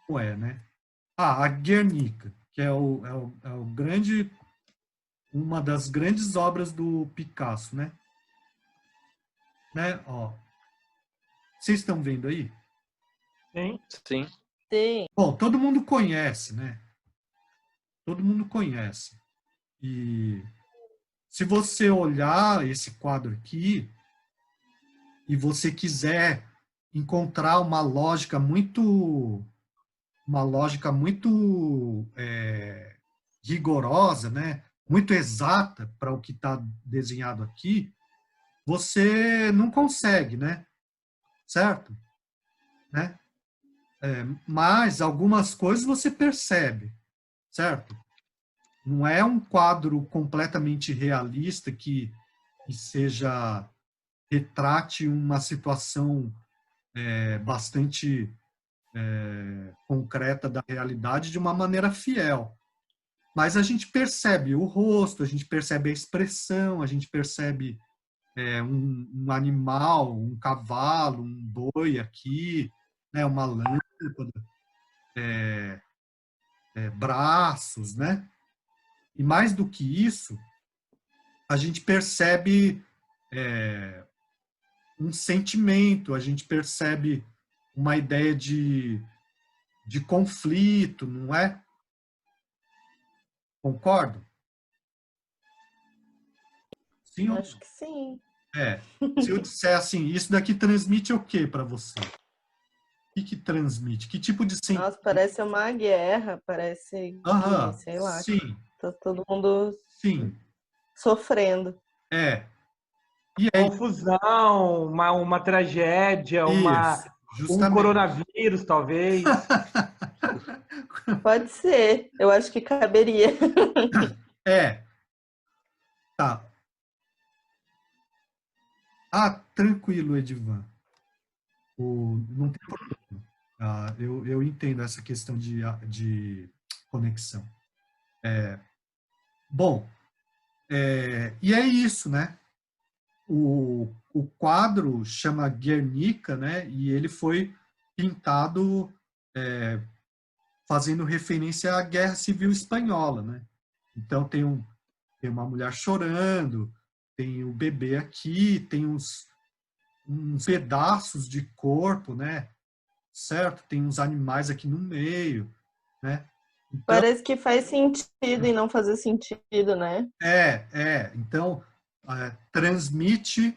Não é, né? A Guernica, que é o grande, uma das grandes obras do Picasso, né? Ó, vocês estão vendo aí? Sim. Sim. Sim. Bom, todo mundo conhece, né? Todo mundo conhece. E se você olhar esse quadro aqui e você quiser encontrar uma lógica muito rigorosa, né? Muito exata para o que está desenhado aqui, você não consegue, né? Certo? Né? Mas algumas coisas você percebe, certo? Não é um quadro completamente realista que seja retrate uma situação bastante concreta da realidade de uma maneira fiel. Mas a gente percebe o rosto, a gente percebe a expressão, a gente percebe um animal, um cavalo, um boi aqui, né, uma lâmpada, braços, né? E mais do que isso, a gente percebe um sentimento, a gente percebe uma ideia de conflito, não é? Concordo? Sim ou Acho não? que sim. Se eu disser assim, isso daqui transmite o quê para você? O que transmite? Que tipo de sentimento? Nossa, parece uma guerra, parece que, Aham, sei lá, sim, tá todo mundo sim, sofrendo. é. E é Confusão, uma tragédia, isso, um justamente. coronavírus, talvez. Pode ser, eu acho que caberia. É, tá. Ah, tranquilo, Edivan. Não tem problema. Eu entendo essa questão de conexão. Bom, e é isso, né? O quadro chama Guernica, né? E ele foi pintado fazendo referência à Guerra Civil Espanhola, né? Então tem uma mulher chorando, tem o bebê aqui, tem uns pedaços de corpo, né? Certo? Tem uns animais aqui no meio, né? Então, Parece que faz sentido e não fazer sentido, né? então transmite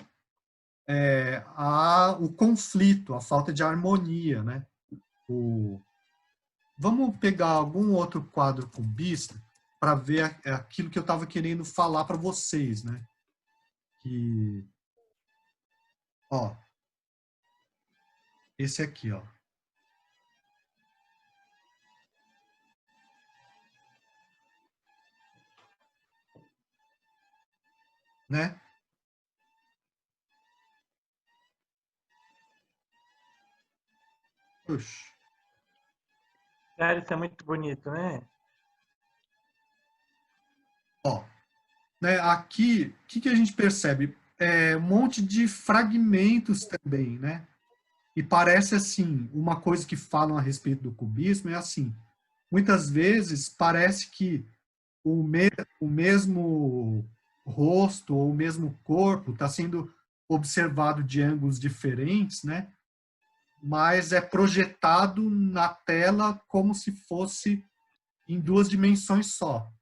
o conflito, a falta de harmonia, né? Vamos pegar algum outro quadro cubista para ver aquilo que eu estava querendo falar para vocês, né? Que, ó, esse aqui, ó, né? Puxa. Cara, isso é muito bonito, né? Ó, né? Aqui, o que a gente percebe? Um monte de fragmentos também, né? E parece assim, uma coisa que falam a respeito do cubismo é assim, muitas vezes parece que o mesmo rosto ou o mesmo corpo está sendo observado de ângulos diferentes, né? Mas é projetado na tela como se fosse em duas dimensões só,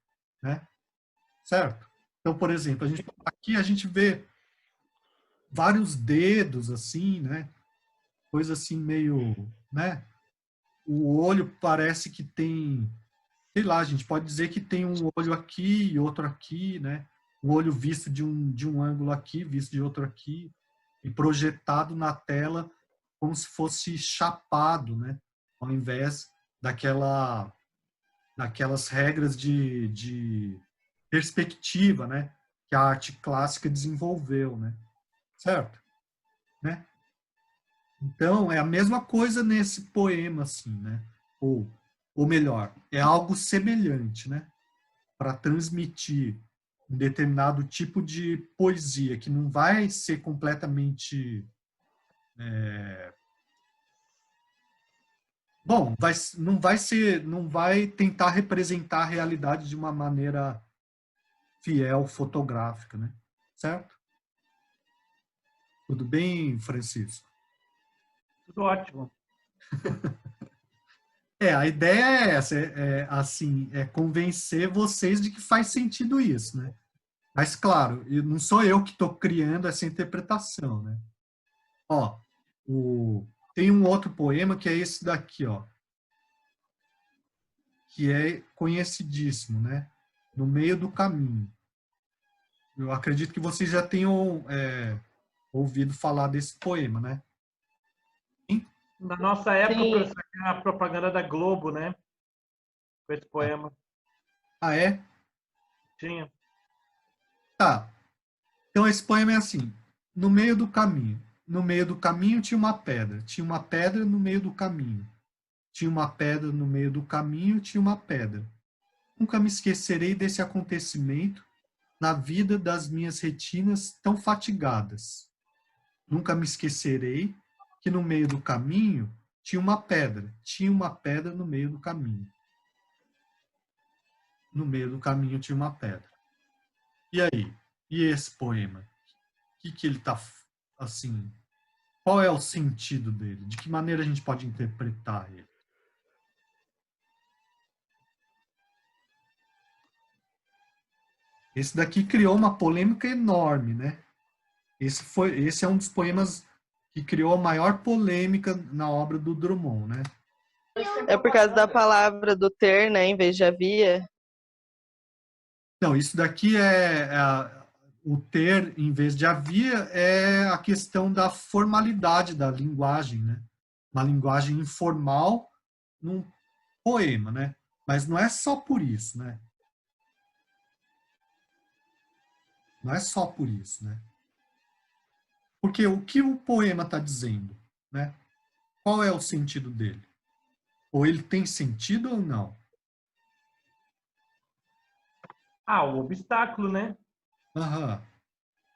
né? Certo? Então, por exemplo, aqui a gente vê vários dedos assim, né? Coisa assim meio, né? O olho parece que tem, sei lá, a gente pode dizer que tem um olho aqui e outro aqui, né? Um olho visto de um ângulo aqui, visto de outro aqui, e projetado na tela como se fosse chapado, né? Ao invés daquelas regras de perspectiva, né? Que a arte clássica desenvolveu, né? Certo? Né? Então, é a mesma coisa nesse poema, assim, né? Ou melhor, é algo semelhante, né? Para transmitir um determinado tipo de poesia que não vai ser completamente Bom, não vai tentar representar a realidade de uma maneira fiel, fotográfica, né? Certo? Tudo bem, Francisco? Tudo ótimo. A ideia é essa, assim, é convencer vocês de que faz sentido isso, né? Mas, claro, não sou eu que estou criando essa interpretação, né? Ó, tem um outro poema que é esse daqui, ó, que é conhecidíssimo, né? No meio do caminho. Eu acredito que vocês já tenham ouvido falar desse poema, né? Sim? Na nossa época, Sim. professor, tinha a propaganda da Globo, né? Com esse poema. Ah, é? Tinha. Tá. Então esse poema é assim: no meio do caminho. No meio do caminho tinha uma pedra. Tinha uma pedra no meio do caminho. Tinha uma pedra no meio do caminho, tinha uma pedra. Nunca me esquecerei desse acontecimento na vida das minhas retinas tão fatigadas. Nunca me esquecerei que no meio do caminho tinha uma pedra. Tinha uma pedra no meio do caminho. No meio do caminho tinha uma pedra. E aí? E esse poema? O que ele está, assim, qual é o sentido dele? De que maneira a gente pode interpretar ele? Esse daqui criou uma polêmica enorme, né? Esse é um dos poemas que criou a maior polêmica na obra do Drummond, né? É por causa da palavra do ter, né, em vez de havia. Não, isso daqui o ter em vez de havia é a questão da formalidade da linguagem, né? Uma linguagem informal num poema, né? Mas não é só por isso, né? Não é só por isso, né? Porque o que o poema está dizendo, né? Qual é o sentido dele? Ou ele tem sentido ou não? Ah, o obstáculo, né? Aham.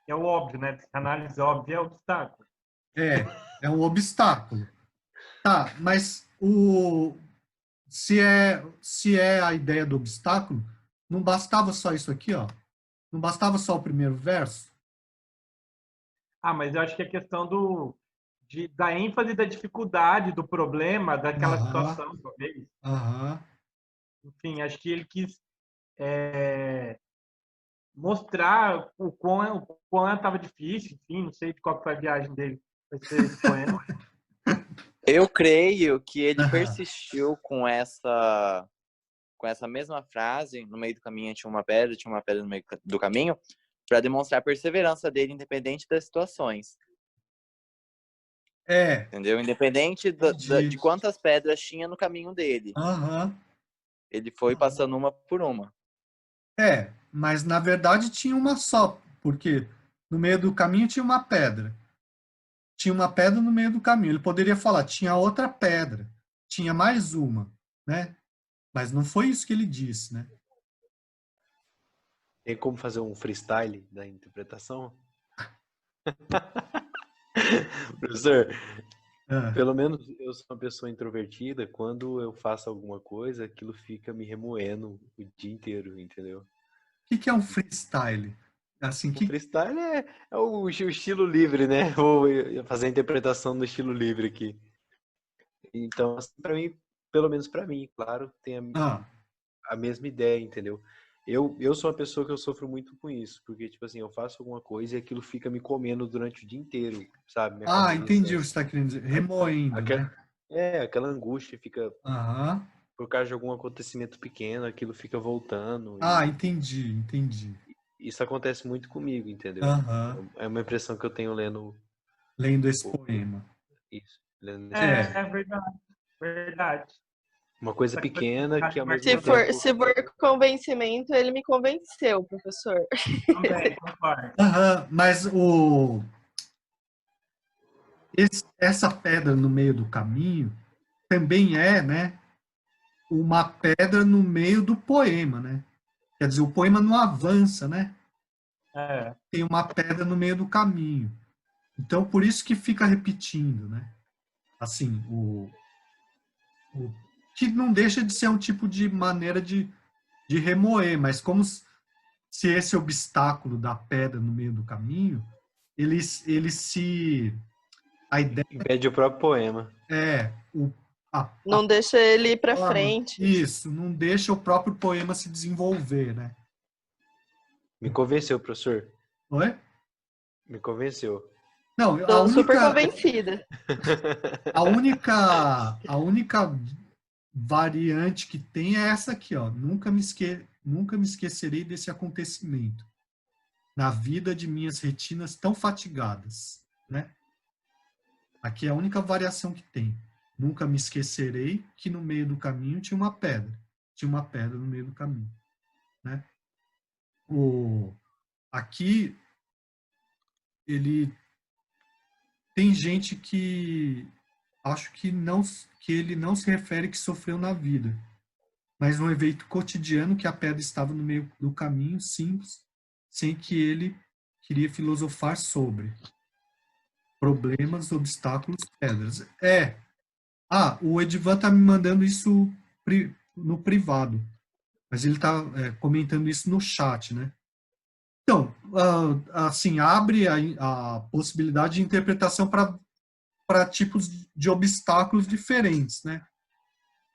É o óbvio, né? A análise óbvia é o obstáculo. É um obstáculo. Tá, mas se é a ideia do obstáculo, não bastava só isso aqui, ó. Não bastava só o primeiro verso? Ah, mas eu acho que a questão da ênfase da dificuldade, do problema, daquela Aham, situação, talvez. aham. Enfim, acho que ele quis mostrar o quão estava difícil, enfim, não sei de qual foi a viagem dele para ser esse poema. Eu creio que ele Aham. persistiu com essa mesma frase, no meio do caminho tinha uma pedra no meio do caminho, para demonstrar a perseverança dele, independente das situações. É, Entendeu? Independente entendi. de quantas pedras tinha no caminho dele. Aham. Ele foi passando uma por uma. Mas na verdade tinha uma só, porque no meio do caminho tinha uma pedra. Tinha uma pedra no meio do caminho. Ele poderia falar, tinha outra pedra, tinha mais uma, né? Mas não foi isso que ele disse, né? Tem como fazer um freestyle da interpretação? Professor, Ah, pelo menos eu sou uma pessoa introvertida. Quando eu faço alguma coisa, aquilo fica me remoendo o dia inteiro, entendeu? o que é um freestyle? Assim, O freestyle é o estilo livre, né? Vou fazer a interpretação do estilo livre aqui. Então, assim, para mim, pelo menos para mim, claro, tem ah, a mesma ideia, entendeu? Eu sou uma pessoa que eu sofro muito com isso, porque, tipo assim, eu faço alguma coisa e aquilo fica me comendo durante o dia inteiro, sabe? Minha entendi cabeça, o que você está querendo dizer. Remoendo, aquela, né? aquela angústia fica, Aham. por causa de algum acontecimento pequeno, aquilo fica voltando e Entendi, entendi. isso acontece muito comigo, entendeu? Aham. É uma impressão que eu tenho lendo Lendo esse o- poema. isso, lendo esse É, É, texto. é verdade, verdade. Uma coisa Essa coisa pequena que ao vai mesmo Se guardando for, tempo se for convencimento, ele me convenceu, professor. também, concordo. aham, mas essa pedra no meio do caminho também é, né, uma pedra no meio do poema, né? Quer dizer, o poema não avança, né? É. Tem uma pedra no meio do caminho. Então, por isso que fica repetindo, né? Assim, que não deixa de ser um tipo de maneira de remoer, mas como se esse obstáculo da pedra no meio do caminho, ele se... A ideia Impede o próprio poema. é a Não deixa ele ir para forma, frente. isso, não deixa o próprio poema se desenvolver, né? Me convenceu, professor. Não é? Me convenceu. Não, Tô super convencida. a única variante que tem é essa aqui, ó. Nunca me esquecerei desse acontecimento na vida de minhas retinas tão fatigadas, né? Aqui é a única variação que tem. Nunca me esquecerei que no meio do caminho tinha uma pedra. Tinha uma pedra no meio do caminho, né? Aqui ele tem gente que acho que ele não se refere que sofreu na vida, mas um evento cotidiano que a pedra estava no meio do caminho, simples, sem que ele queria filosofar sobre problemas, obstáculos, pedras. O Edivan tá me mandando isso no privado, mas ele tá comentando isso no chat, né? Então, assim, abre a possibilidade de interpretação para tipos de obstáculos diferentes, né?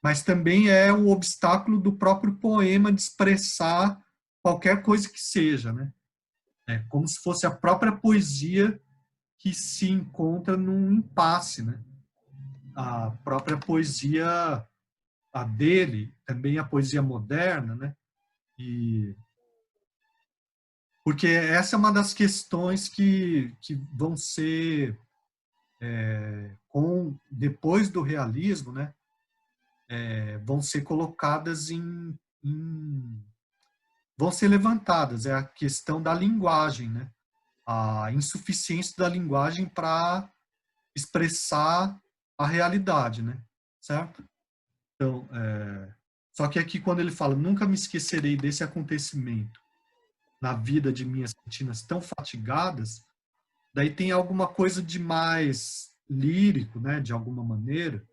Mas também é o obstáculo do próprio poema de expressar qualquer coisa que seja, né? É como se fosse a própria poesia que se encontra num impasse, né? A própria poesia, a dele, também a poesia moderna, né? Porque essa é uma das questões que vão ser, depois do realismo, né? Vão ser colocadas vão ser levantadas. É a questão da linguagem, né? A insuficiência da linguagem para expressar a realidade, né? Certo? Então, só que aqui quando ele fala, nunca me esquecerei desse acontecimento na vida de minhas retinas tão fatigadas, daí tem alguma coisa de mais lírico, né? De alguma maneira,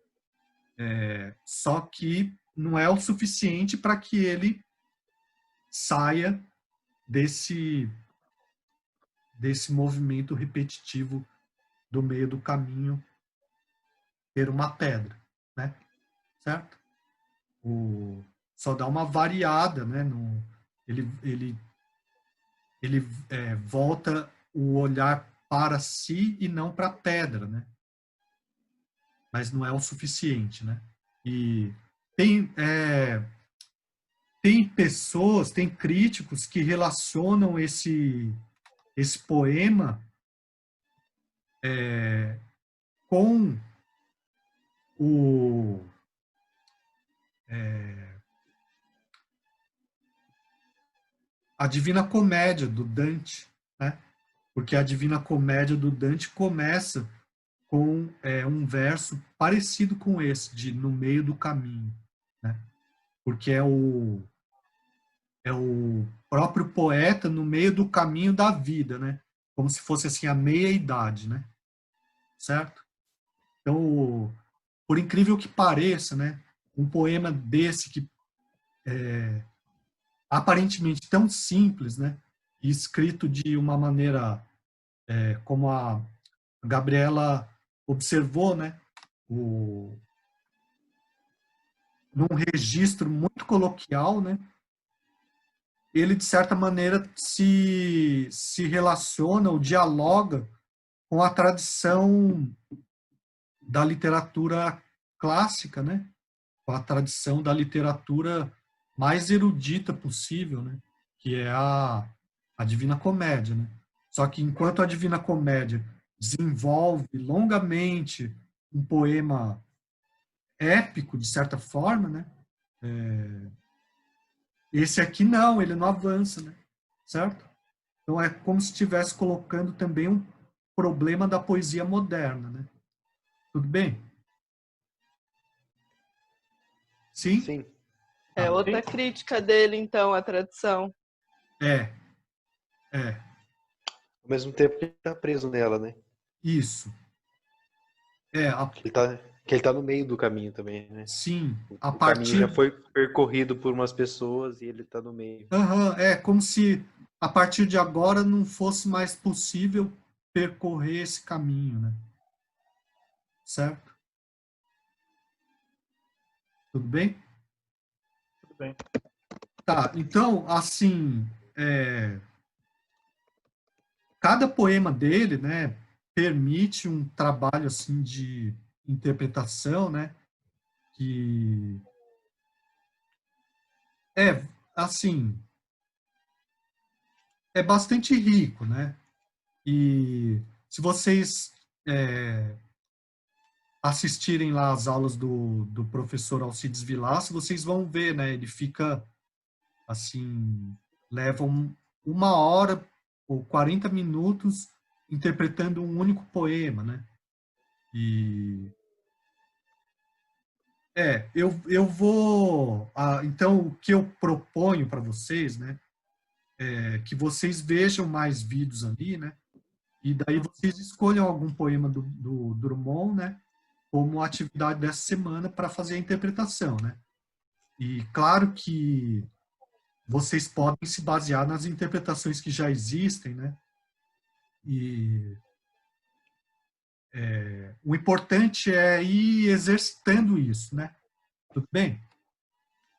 só que não é o suficiente para que ele saia desse movimento repetitivo do meio do caminho ter uma pedra, né? Certo? Só dá uma variada, né? Ele volta o olhar para si e não para a pedra, né? Mas não é o suficiente, né? E tem pessoas, tem críticos que relacionam esse poema com a Divina Comédia do Dante, né? Porque a Divina Comédia do Dante começa com um verso parecido com esse, de no meio do caminho, né? Porque é o próprio poeta no meio do caminho da vida, né? Como se fosse assim a meia-idade, né? Certo? Então, por incrível que pareça, né? Um poema desse que aparentemente tão simples, né? E escrito de uma maneira como a Gabriela observou, né? Num registro muito coloquial, né? Ele, de certa maneira, se relaciona ou dialoga com a tradição da literatura clássica, né? Com a tradição da literatura mais erudita possível, né? Que é a Divina Comédia, né? Só que enquanto a Divina Comédia desenvolve longamente um poema épico, de certa forma, né? Esse aqui não, ele não avança, né? Certo? Então é como se estivesse colocando também um problema da poesia moderna, né? Tudo bem? Sim? Sim. É outra crítica dele, então, à tradição. É. Ao mesmo tempo que ele tá preso nela, né? Isso. É, Que ele tá no meio do caminho também, né? sim, a O caminho já partir... foi percorrido por umas pessoas e ele tá no meio. Aham, é como se a partir de agora não fosse mais possível percorrer esse caminho, né? Certo? Tudo bem? Tudo bem. Tá, então, assim, cada poema dele, né, permite um trabalho, assim, de interpretação, né, que é, assim, é bastante rico, né, e se vocês assistirem lá às aulas do professor Alcides Vilaça, vocês vão ver, né, ele fica, assim, leva uma hora ou 40 minutos interpretando um único poema, né, e eu vou. Então, o que eu proponho para vocês, né, é que vocês vejam mais vídeos ali, né, e daí vocês escolham algum poema do Drummond, né, como atividade dessa semana para fazer a interpretação, né. E claro que vocês podem se basear nas interpretações que já existem, né, e o importante é ir exercitando isso, né. Tudo bem?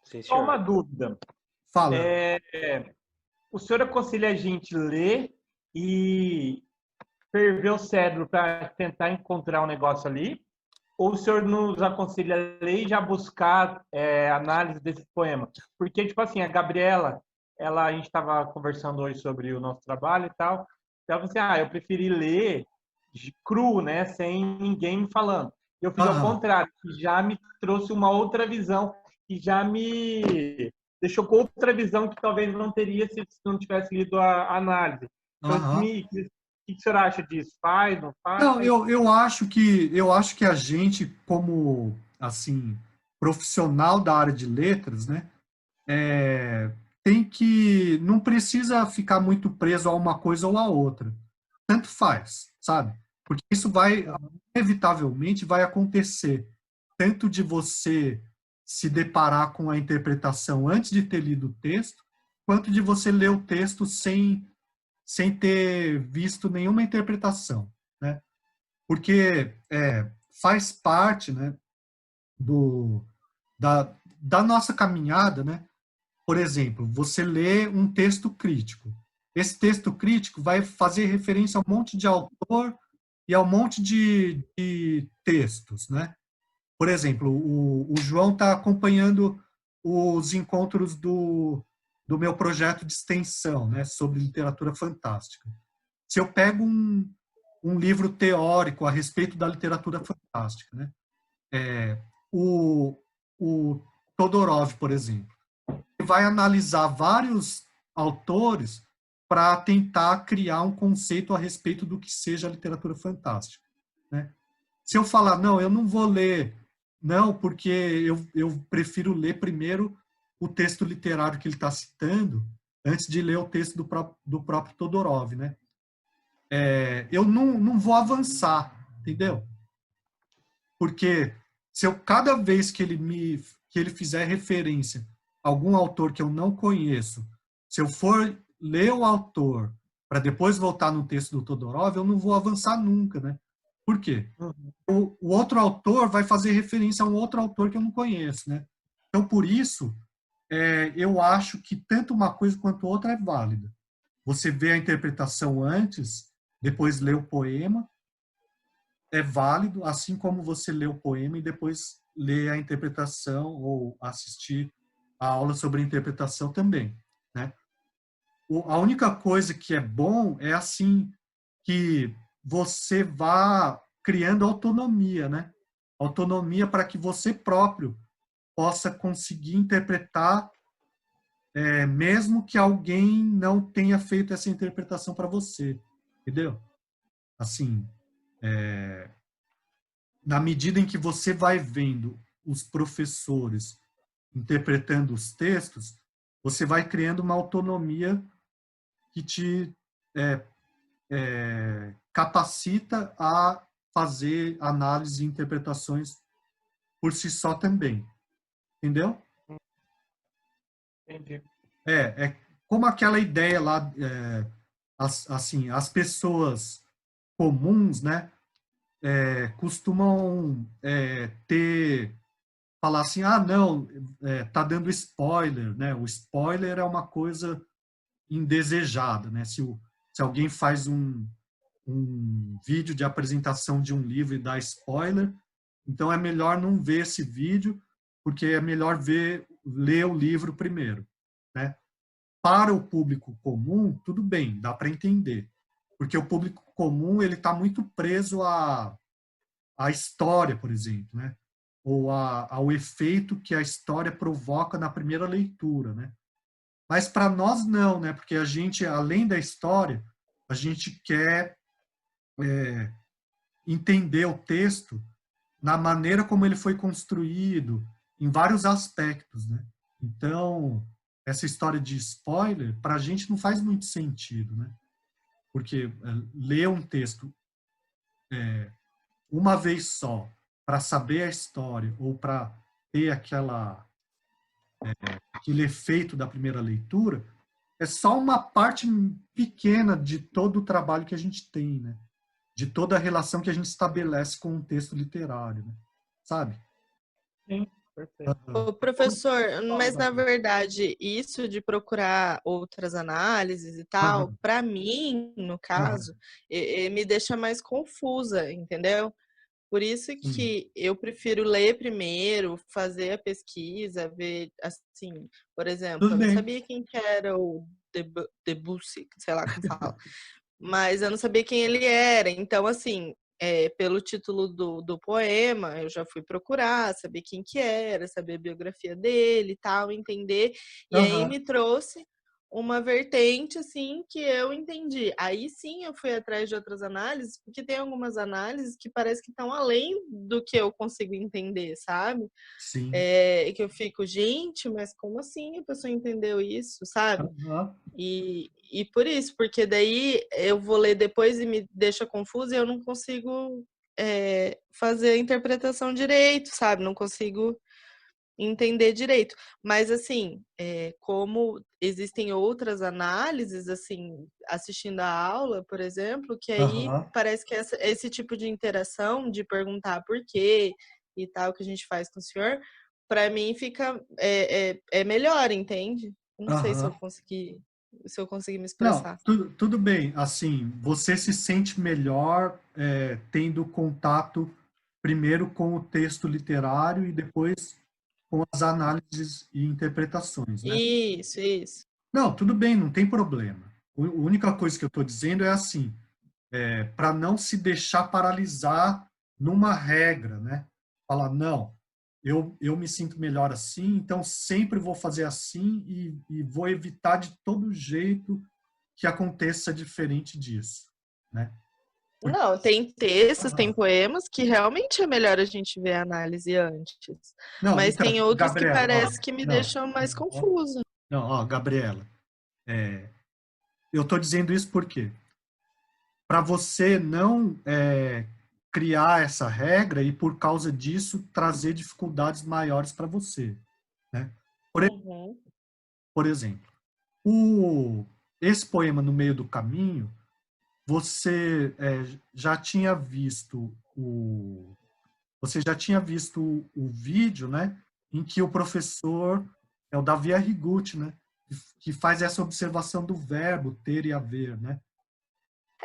Sim, Só uma senhor. dúvida. Fala. O senhor aconselha a gente ler e ferver o cérebro para tentar encontrar um negócio ali? Ou o senhor nos aconselha a ler e já buscar análise desse poema? Porque, tipo assim, a Gabriela, a gente estava conversando hoje sobre o nosso trabalho e tal, ela falou assim, eu preferi ler cru, né, sem ninguém me falando. Eu fiz ao Aham, contrário, que já me trouxe uma outra visão, que já me deixou com outra visão que talvez não teria se não tivesse lido a análise. Então, aham. o que o senhor acha disso? Faz, não faz? Não, eu acho que a gente, como assim, profissional da área de letras, né, tem que não precisa ficar muito preso a uma coisa ou a outra. Tanto faz, sabe? Porque isso vai inevitavelmente vai acontecer tanto de você se deparar com a interpretação antes de ter lido o texto, quanto de você ler o texto sem ter visto nenhuma interpretação, né? Porque faz parte, né, do, da nossa caminhada, né? Por exemplo, você lê um texto crítico. Esse texto crítico vai fazer referência a um monte de autor e a um monte de textos, né? Por exemplo, o João está acompanhando os encontros do meu projeto de extensão, né, sobre literatura fantástica. Se eu pego um livro teórico a respeito da literatura fantástica, né? O, o Todorov, por exemplo, vai analisar vários autores para tentar criar um conceito a respeito do que seja a literatura fantástica, né? Se eu falar, não, eu não vou ler, não, porque eu prefiro ler primeiro o texto literário que ele está citando, antes de ler o texto do próprio Todorov, né? Eu não vou avançar, entendeu? Porque se eu cada vez que ele fizer referência a algum autor que eu não conheço, se eu for ler o autor para depois voltar no texto do Todorov, eu não vou avançar nunca, né? Por quê? O outro autor vai fazer referência a um outro autor que eu não conheço, né? Então, por isso, eu acho que tanto uma coisa quanto outra é válida. Você vê a interpretação antes, depois lê o poema, é válido, assim como você lê o poema e depois lê a interpretação ou assistir a aula sobre interpretação também, né? A única coisa que é bom é assim que você vá criando autonomia, né? Autonomia para que você próprio possa conseguir interpretar, mesmo que alguém não tenha feito essa interpretação para você, entendeu? Assim, na medida em que você vai vendo os professores interpretando os textos, você vai criando uma autonomia que te capacita a fazer análise e interpretações por si só também. Entendeu? Entendi. É como aquela ideia lá, assim, as pessoas comuns, né, costumam falar assim, ah, não, tá dando spoiler, né? O spoiler é uma coisa indesejada, né? Se alguém faz um vídeo de apresentação de um livro e dá spoiler, então é melhor não ver esse vídeo, porque é melhor ler o livro primeiro, né? Para o público comum, tudo bem, dá para entender, porque o público comum ele está muito preso à história, por exemplo, né? Ou ao efeito que a história provoca na primeira leitura, né? Mas para nós não, né? Porque a gente, além da história, a gente quer entender o texto na maneira como ele foi construído, em vários aspectos, né? Então, essa história de spoiler, para a gente não faz muito sentido, né? Porque ler um texto uma vez só, para saber a história, ou para ter aquele efeito da primeira leitura, é só uma parte pequena de todo o trabalho que a gente tem, né? De toda a relação que a gente estabelece com o texto literário, né? Sabe? Sim, perfeito. Ô, professor, mas na verdade, isso de procurar outras análises e tal, Aham, para mim, no aham, caso, me deixa mais confusa, entendeu? Por isso sim. que eu prefiro ler primeiro, fazer a pesquisa, ver, assim, por exemplo, Tudo eu não bem. sabia quem que era o Debussy, sei lá como fala, mas eu não sabia quem ele era. Então, assim, pelo título do poema, eu já fui procurar, saber quem que era, saber a biografia dele e tal, entender. E aí Aham, me trouxe uma vertente, assim, que eu entendi. Aí sim eu fui atrás de outras análises, porque tem algumas análises que parece que estão além do que eu consigo entender, sabe? sim. Que eu fico, gente, mas como assim a pessoa entendeu isso, sabe? Aham. E por isso, porque daí eu vou ler depois e me deixa confusa e eu não consigo fazer a interpretação direito, sabe? Não consigo entender direito. Mas, assim, como existem outras análises, assim, assistindo a aula, por exemplo, que aí Aham. parece que esse tipo de interação, de perguntar por quê e tal, que a gente faz com o senhor, para mim fica melhor, entende? Não sei Aham. se eu conseguir me Não, expressar. tudo bem. Assim, você se sente melhor tendo contato primeiro com o texto literário e depois com as análises e interpretações, né? Isso, isso. Não, tudo bem, não tem problema. A única coisa que eu estou dizendo é assim, para não se deixar paralisar numa regra, né? Falar, não, eu me sinto melhor assim, então sempre vou fazer assim e vou evitar de todo jeito que aconteça diferente disso, né? Porque, Não, tem textos, tem ah, poemas que realmente é melhor a gente ver a análise antes. não, Mas então, tem outros que Gabriela, ó, parece que me não, deixam mais ó, confusa. não, ó, Gabriela, eu estou dizendo isso porque para você não criar essa regra e por causa disso trazer dificuldades maiores para você, né? Por, Uhum. por exemplo, esse poema No Meio do Caminho, você já tinha visto você já tinha visto o vídeo, né, em que o professor é o Davi Arrigucci, né, que faz essa observação do verbo ter e haver, né?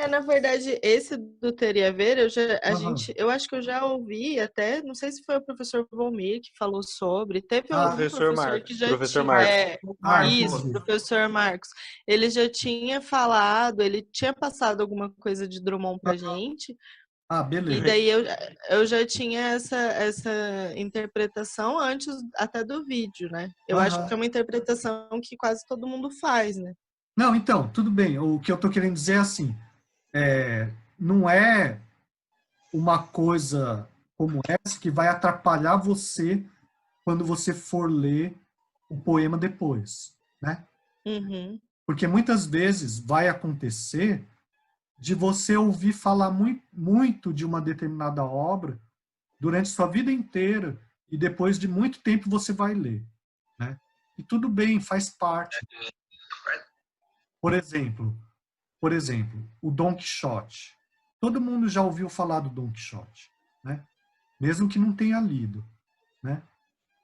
Na verdade, esse do Teria a Ver, Aham. eu acho que eu já ouvi até, não sei se foi o professor Volmir que falou sobre, teve Ah, algum Professor professor que Marcos. já Professor tinha, Marcos. isso, entendi. professor Marcos, ele já tinha falado, ele tinha passado alguma coisa de Drummond pra gente, Ah, e beleza. daí eu já tinha essa interpretação antes até do vídeo, né? Eu acho que é Aham. uma interpretação que quase todo mundo faz, né? Não, então, tudo bem. O que eu estou querendo dizer é assim, não é uma coisa como essa que vai atrapalhar você quando você for ler o poema depois, né? Uhum. Porque muitas vezes vai acontecer de você ouvir falar muito, muito de uma determinada obra durante sua vida inteira e depois de muito tempo você vai ler, né? E tudo bem, faz parte. Por exemplo, o Dom Quixote. Todo mundo já ouviu falar do Dom Quixote, né? Mesmo que não tenha lido, né?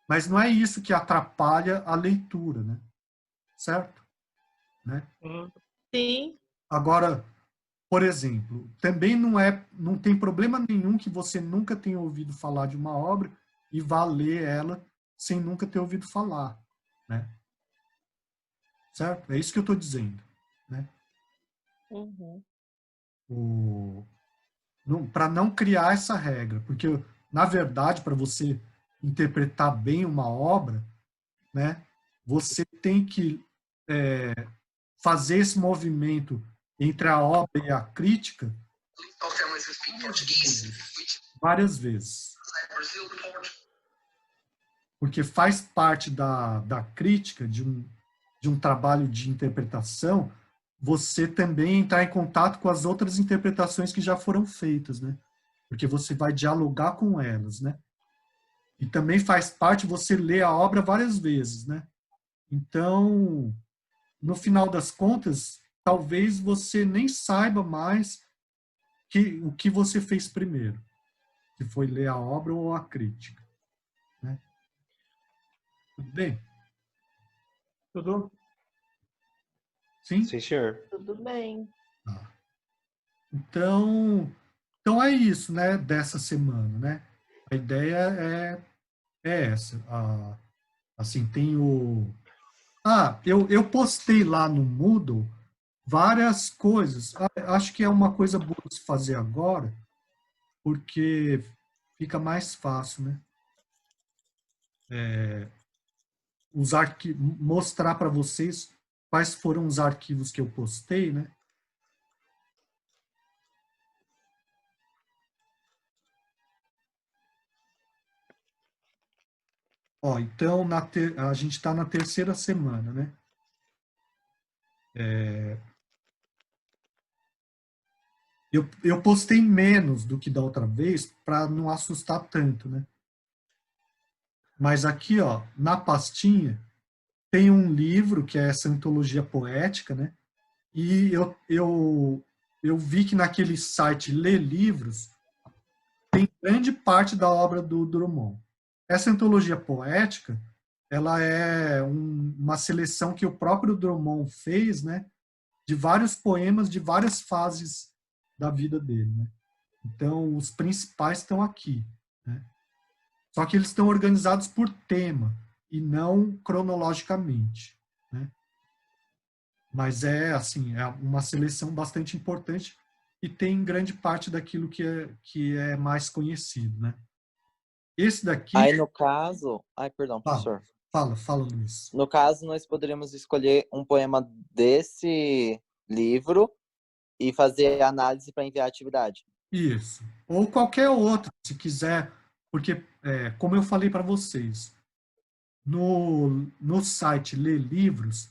Mas não é isso que atrapalha a leitura, né? Certo? Né? Sim. Agora, por exemplo, também não tem problema nenhum que você nunca tenha ouvido falar de uma obra e vá ler ela sem nunca ter ouvido falar, né? Certo? É isso que eu estou dizendo, né? Uhum. Para não criar essa regra, porque na verdade para você interpretar bem uma obra, né, você tem que fazer esse movimento entre a obra e a crítica várias vezes. Porque faz parte da crítica, de um trabalho de interpretação, você também entrar em contato com as outras interpretações que já foram feitas, né? Porque você vai dialogar com elas, né? E também faz parte você ler a obra várias vezes, né? Então, no final das contas, talvez você nem saiba mais o que você fez primeiro, se foi ler a obra ou a crítica, né? Tudo bem? Tudo? Sim? Sim, senhor. Tudo bem. Ah. Então é isso, né, dessa semana, né? A ideia é essa. Assim, tem o... eu postei lá no Moodle várias coisas. Acho que é uma coisa boa de se fazer agora, porque fica mais fácil, né? Mostrar para vocês quais foram os arquivos que eu postei, né? Ó, então, a gente está na terceira semana, né? Eu postei menos do que da outra vez para não assustar tanto, né? Mas aqui, ó, na pastinha, tem um livro que é essa antologia poética, né? E eu vi que naquele site Lê Livros tem grande parte da obra do Drummond. Essa antologia poética, ela é uma seleção que o próprio Drummond fez, né? De vários poemas de várias fases da vida dele, né? Então, os principais estão aqui, né? Só que eles estão organizados por tema e não cronologicamente, né? Mas assim, é uma seleção bastante importante e tem grande parte daquilo que é mais conhecido, né? Esse daqui... Aí, no caso... Ai, perdão, Fala, professor. fala, Luiz. No caso, nós poderíamos escolher um poema desse livro e fazer análise para enviar a atividade. Isso. Ou qualquer outro, se quiser, porque, como eu falei para vocês, no site Lê Livros,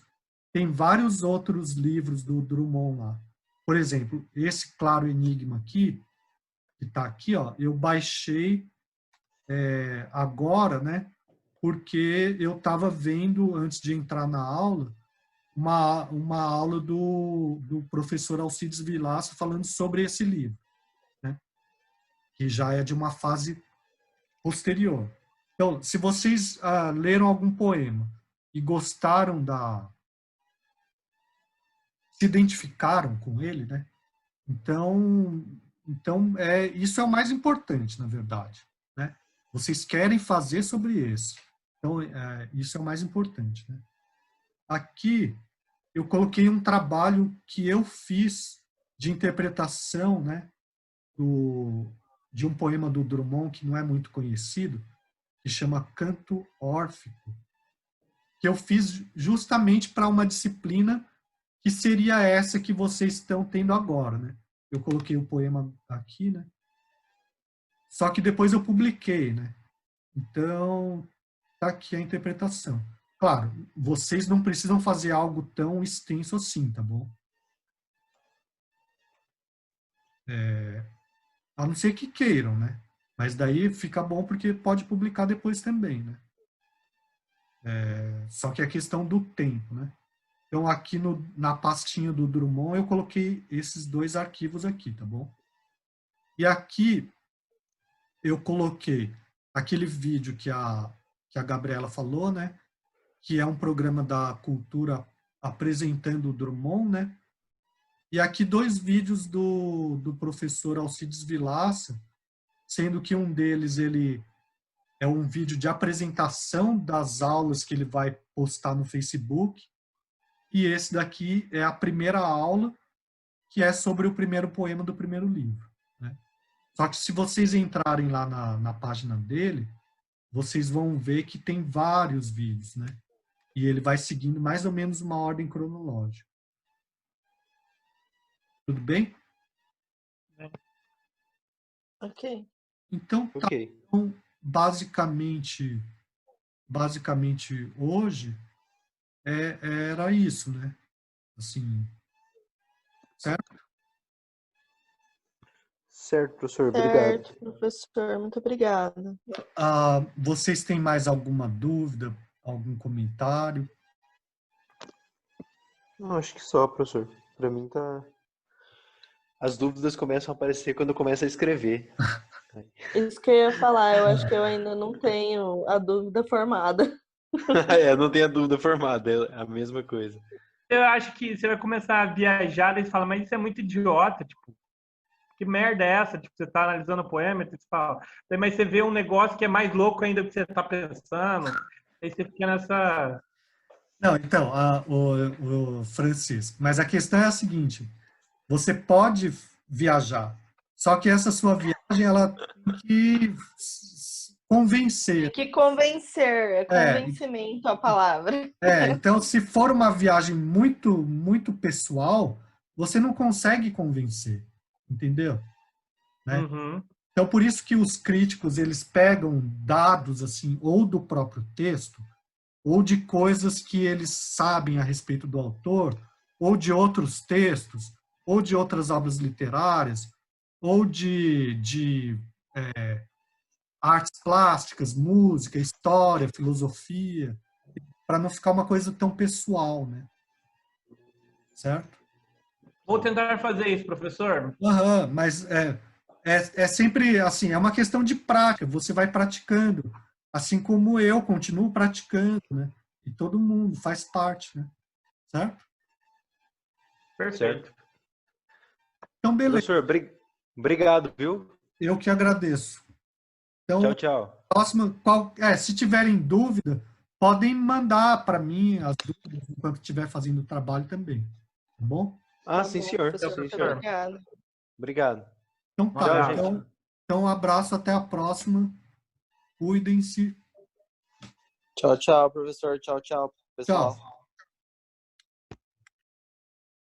tem vários outros livros do Drummond lá. Por exemplo, esse Claro Enigma aqui, que está aqui, ó, eu baixei agora, né? Porque eu estava vendo, antes de entrar na aula, uma aula do professor Alcides Vilaça falando sobre esse livro, né? Que já é de uma fase posterior. Então, se vocês leram algum poema e gostaram se identificaram com ele, né? Então isso é o mais importante, na verdade, né? Vocês querem fazer sobre esse. Então, isso é o mais importante, né? Aqui, eu coloquei um trabalho que eu fiz de interpretação, né? De um poema do Drummond, que não é muito conhecido, que chama Canto Órfico, que eu fiz justamente para uma disciplina que seria essa que vocês estão tendo agora, né? Eu coloquei o poema aqui, né? Só que depois eu publiquei, né? Então, tá aqui a interpretação. Claro, vocês não precisam fazer algo tão extenso assim, tá bom? A não ser que queiram, né? Mas daí fica bom porque pode publicar depois também, né? Só que é questão do tempo, né? Então, aqui na pastinha do Drummond, eu coloquei esses 2 arquivos aqui, tá bom? E aqui, eu coloquei aquele vídeo que a Gabriela falou, né? Que é um programa da cultura apresentando o Drummond, né? E aqui 2 vídeos do professor Alcides Vilaça, sendo que um deles ele é um vídeo de apresentação das aulas que ele vai postar no Facebook, e esse daqui é a primeira aula, que é sobre o primeiro poema do primeiro livro, né? Só que se vocês entrarem lá na página dele, vocês vão ver que tem vários vídeos, né? E ele vai seguindo mais ou menos uma ordem cronológica. Tudo bem? Ok. Então, tá. Ok. Então, basicamente hoje era isso, né? Assim, certo? Certo, professor. Obrigado. Certo, professor. Muito obrigada. Vocês têm mais alguma dúvida, algum comentário? Não, acho que só, professor. Para mim tá. As dúvidas começam a aparecer quando eu começo a escrever. Isso que eu ia falar, eu acho que eu ainda não tenho a dúvida formada. Não tenha dúvida formada, é a mesma coisa. Eu acho que você vai começar a viajar e você fala, mas isso é muito idiota, tipo, que merda é essa? Tipo, você tá analisando o poema e você fala, mas você vê um negócio que é mais louco ainda do que você tá pensando, aí você fica nessa... Não, então, o Francisco, mas a questão é a seguinte, você pode viajar, só que essa sua viagem, ela tem que convencer. Tem que convencer, é convencimento a palavra. Então, se for uma viagem muito, muito pessoal, você não consegue convencer, entendeu? Né? Uhum. Então, por isso que os críticos, eles pegam dados, assim, ou do próprio texto, ou de coisas que eles sabem a respeito do autor, ou de outros textos, ou de outras obras literárias, ou de artes plásticas, música, história, filosofia, para não ficar uma coisa tão pessoal, né? Certo? Vou tentar fazer isso, professor. Mas é sempre assim, é uma questão de prática, você vai praticando, assim como eu continuo praticando, né? E todo mundo faz parte, né? Certo? Perfeito. Certo. Então, beleza. Professor, obrigado, viu? Eu que agradeço. Então, Tchau, tchau. próxima, se tiverem dúvida, podem mandar para mim as dúvidas enquanto estiver fazendo o trabalho também, tá bom? Ah, sim, senhor. Professor, Sim, muito senhor. obrigada. Obrigado. Então Um tá. abraço. Então um abraço, até a próxima. Cuidem-se. Tchau, tchau, professor. Tchau, tchau, pessoal. Tchau.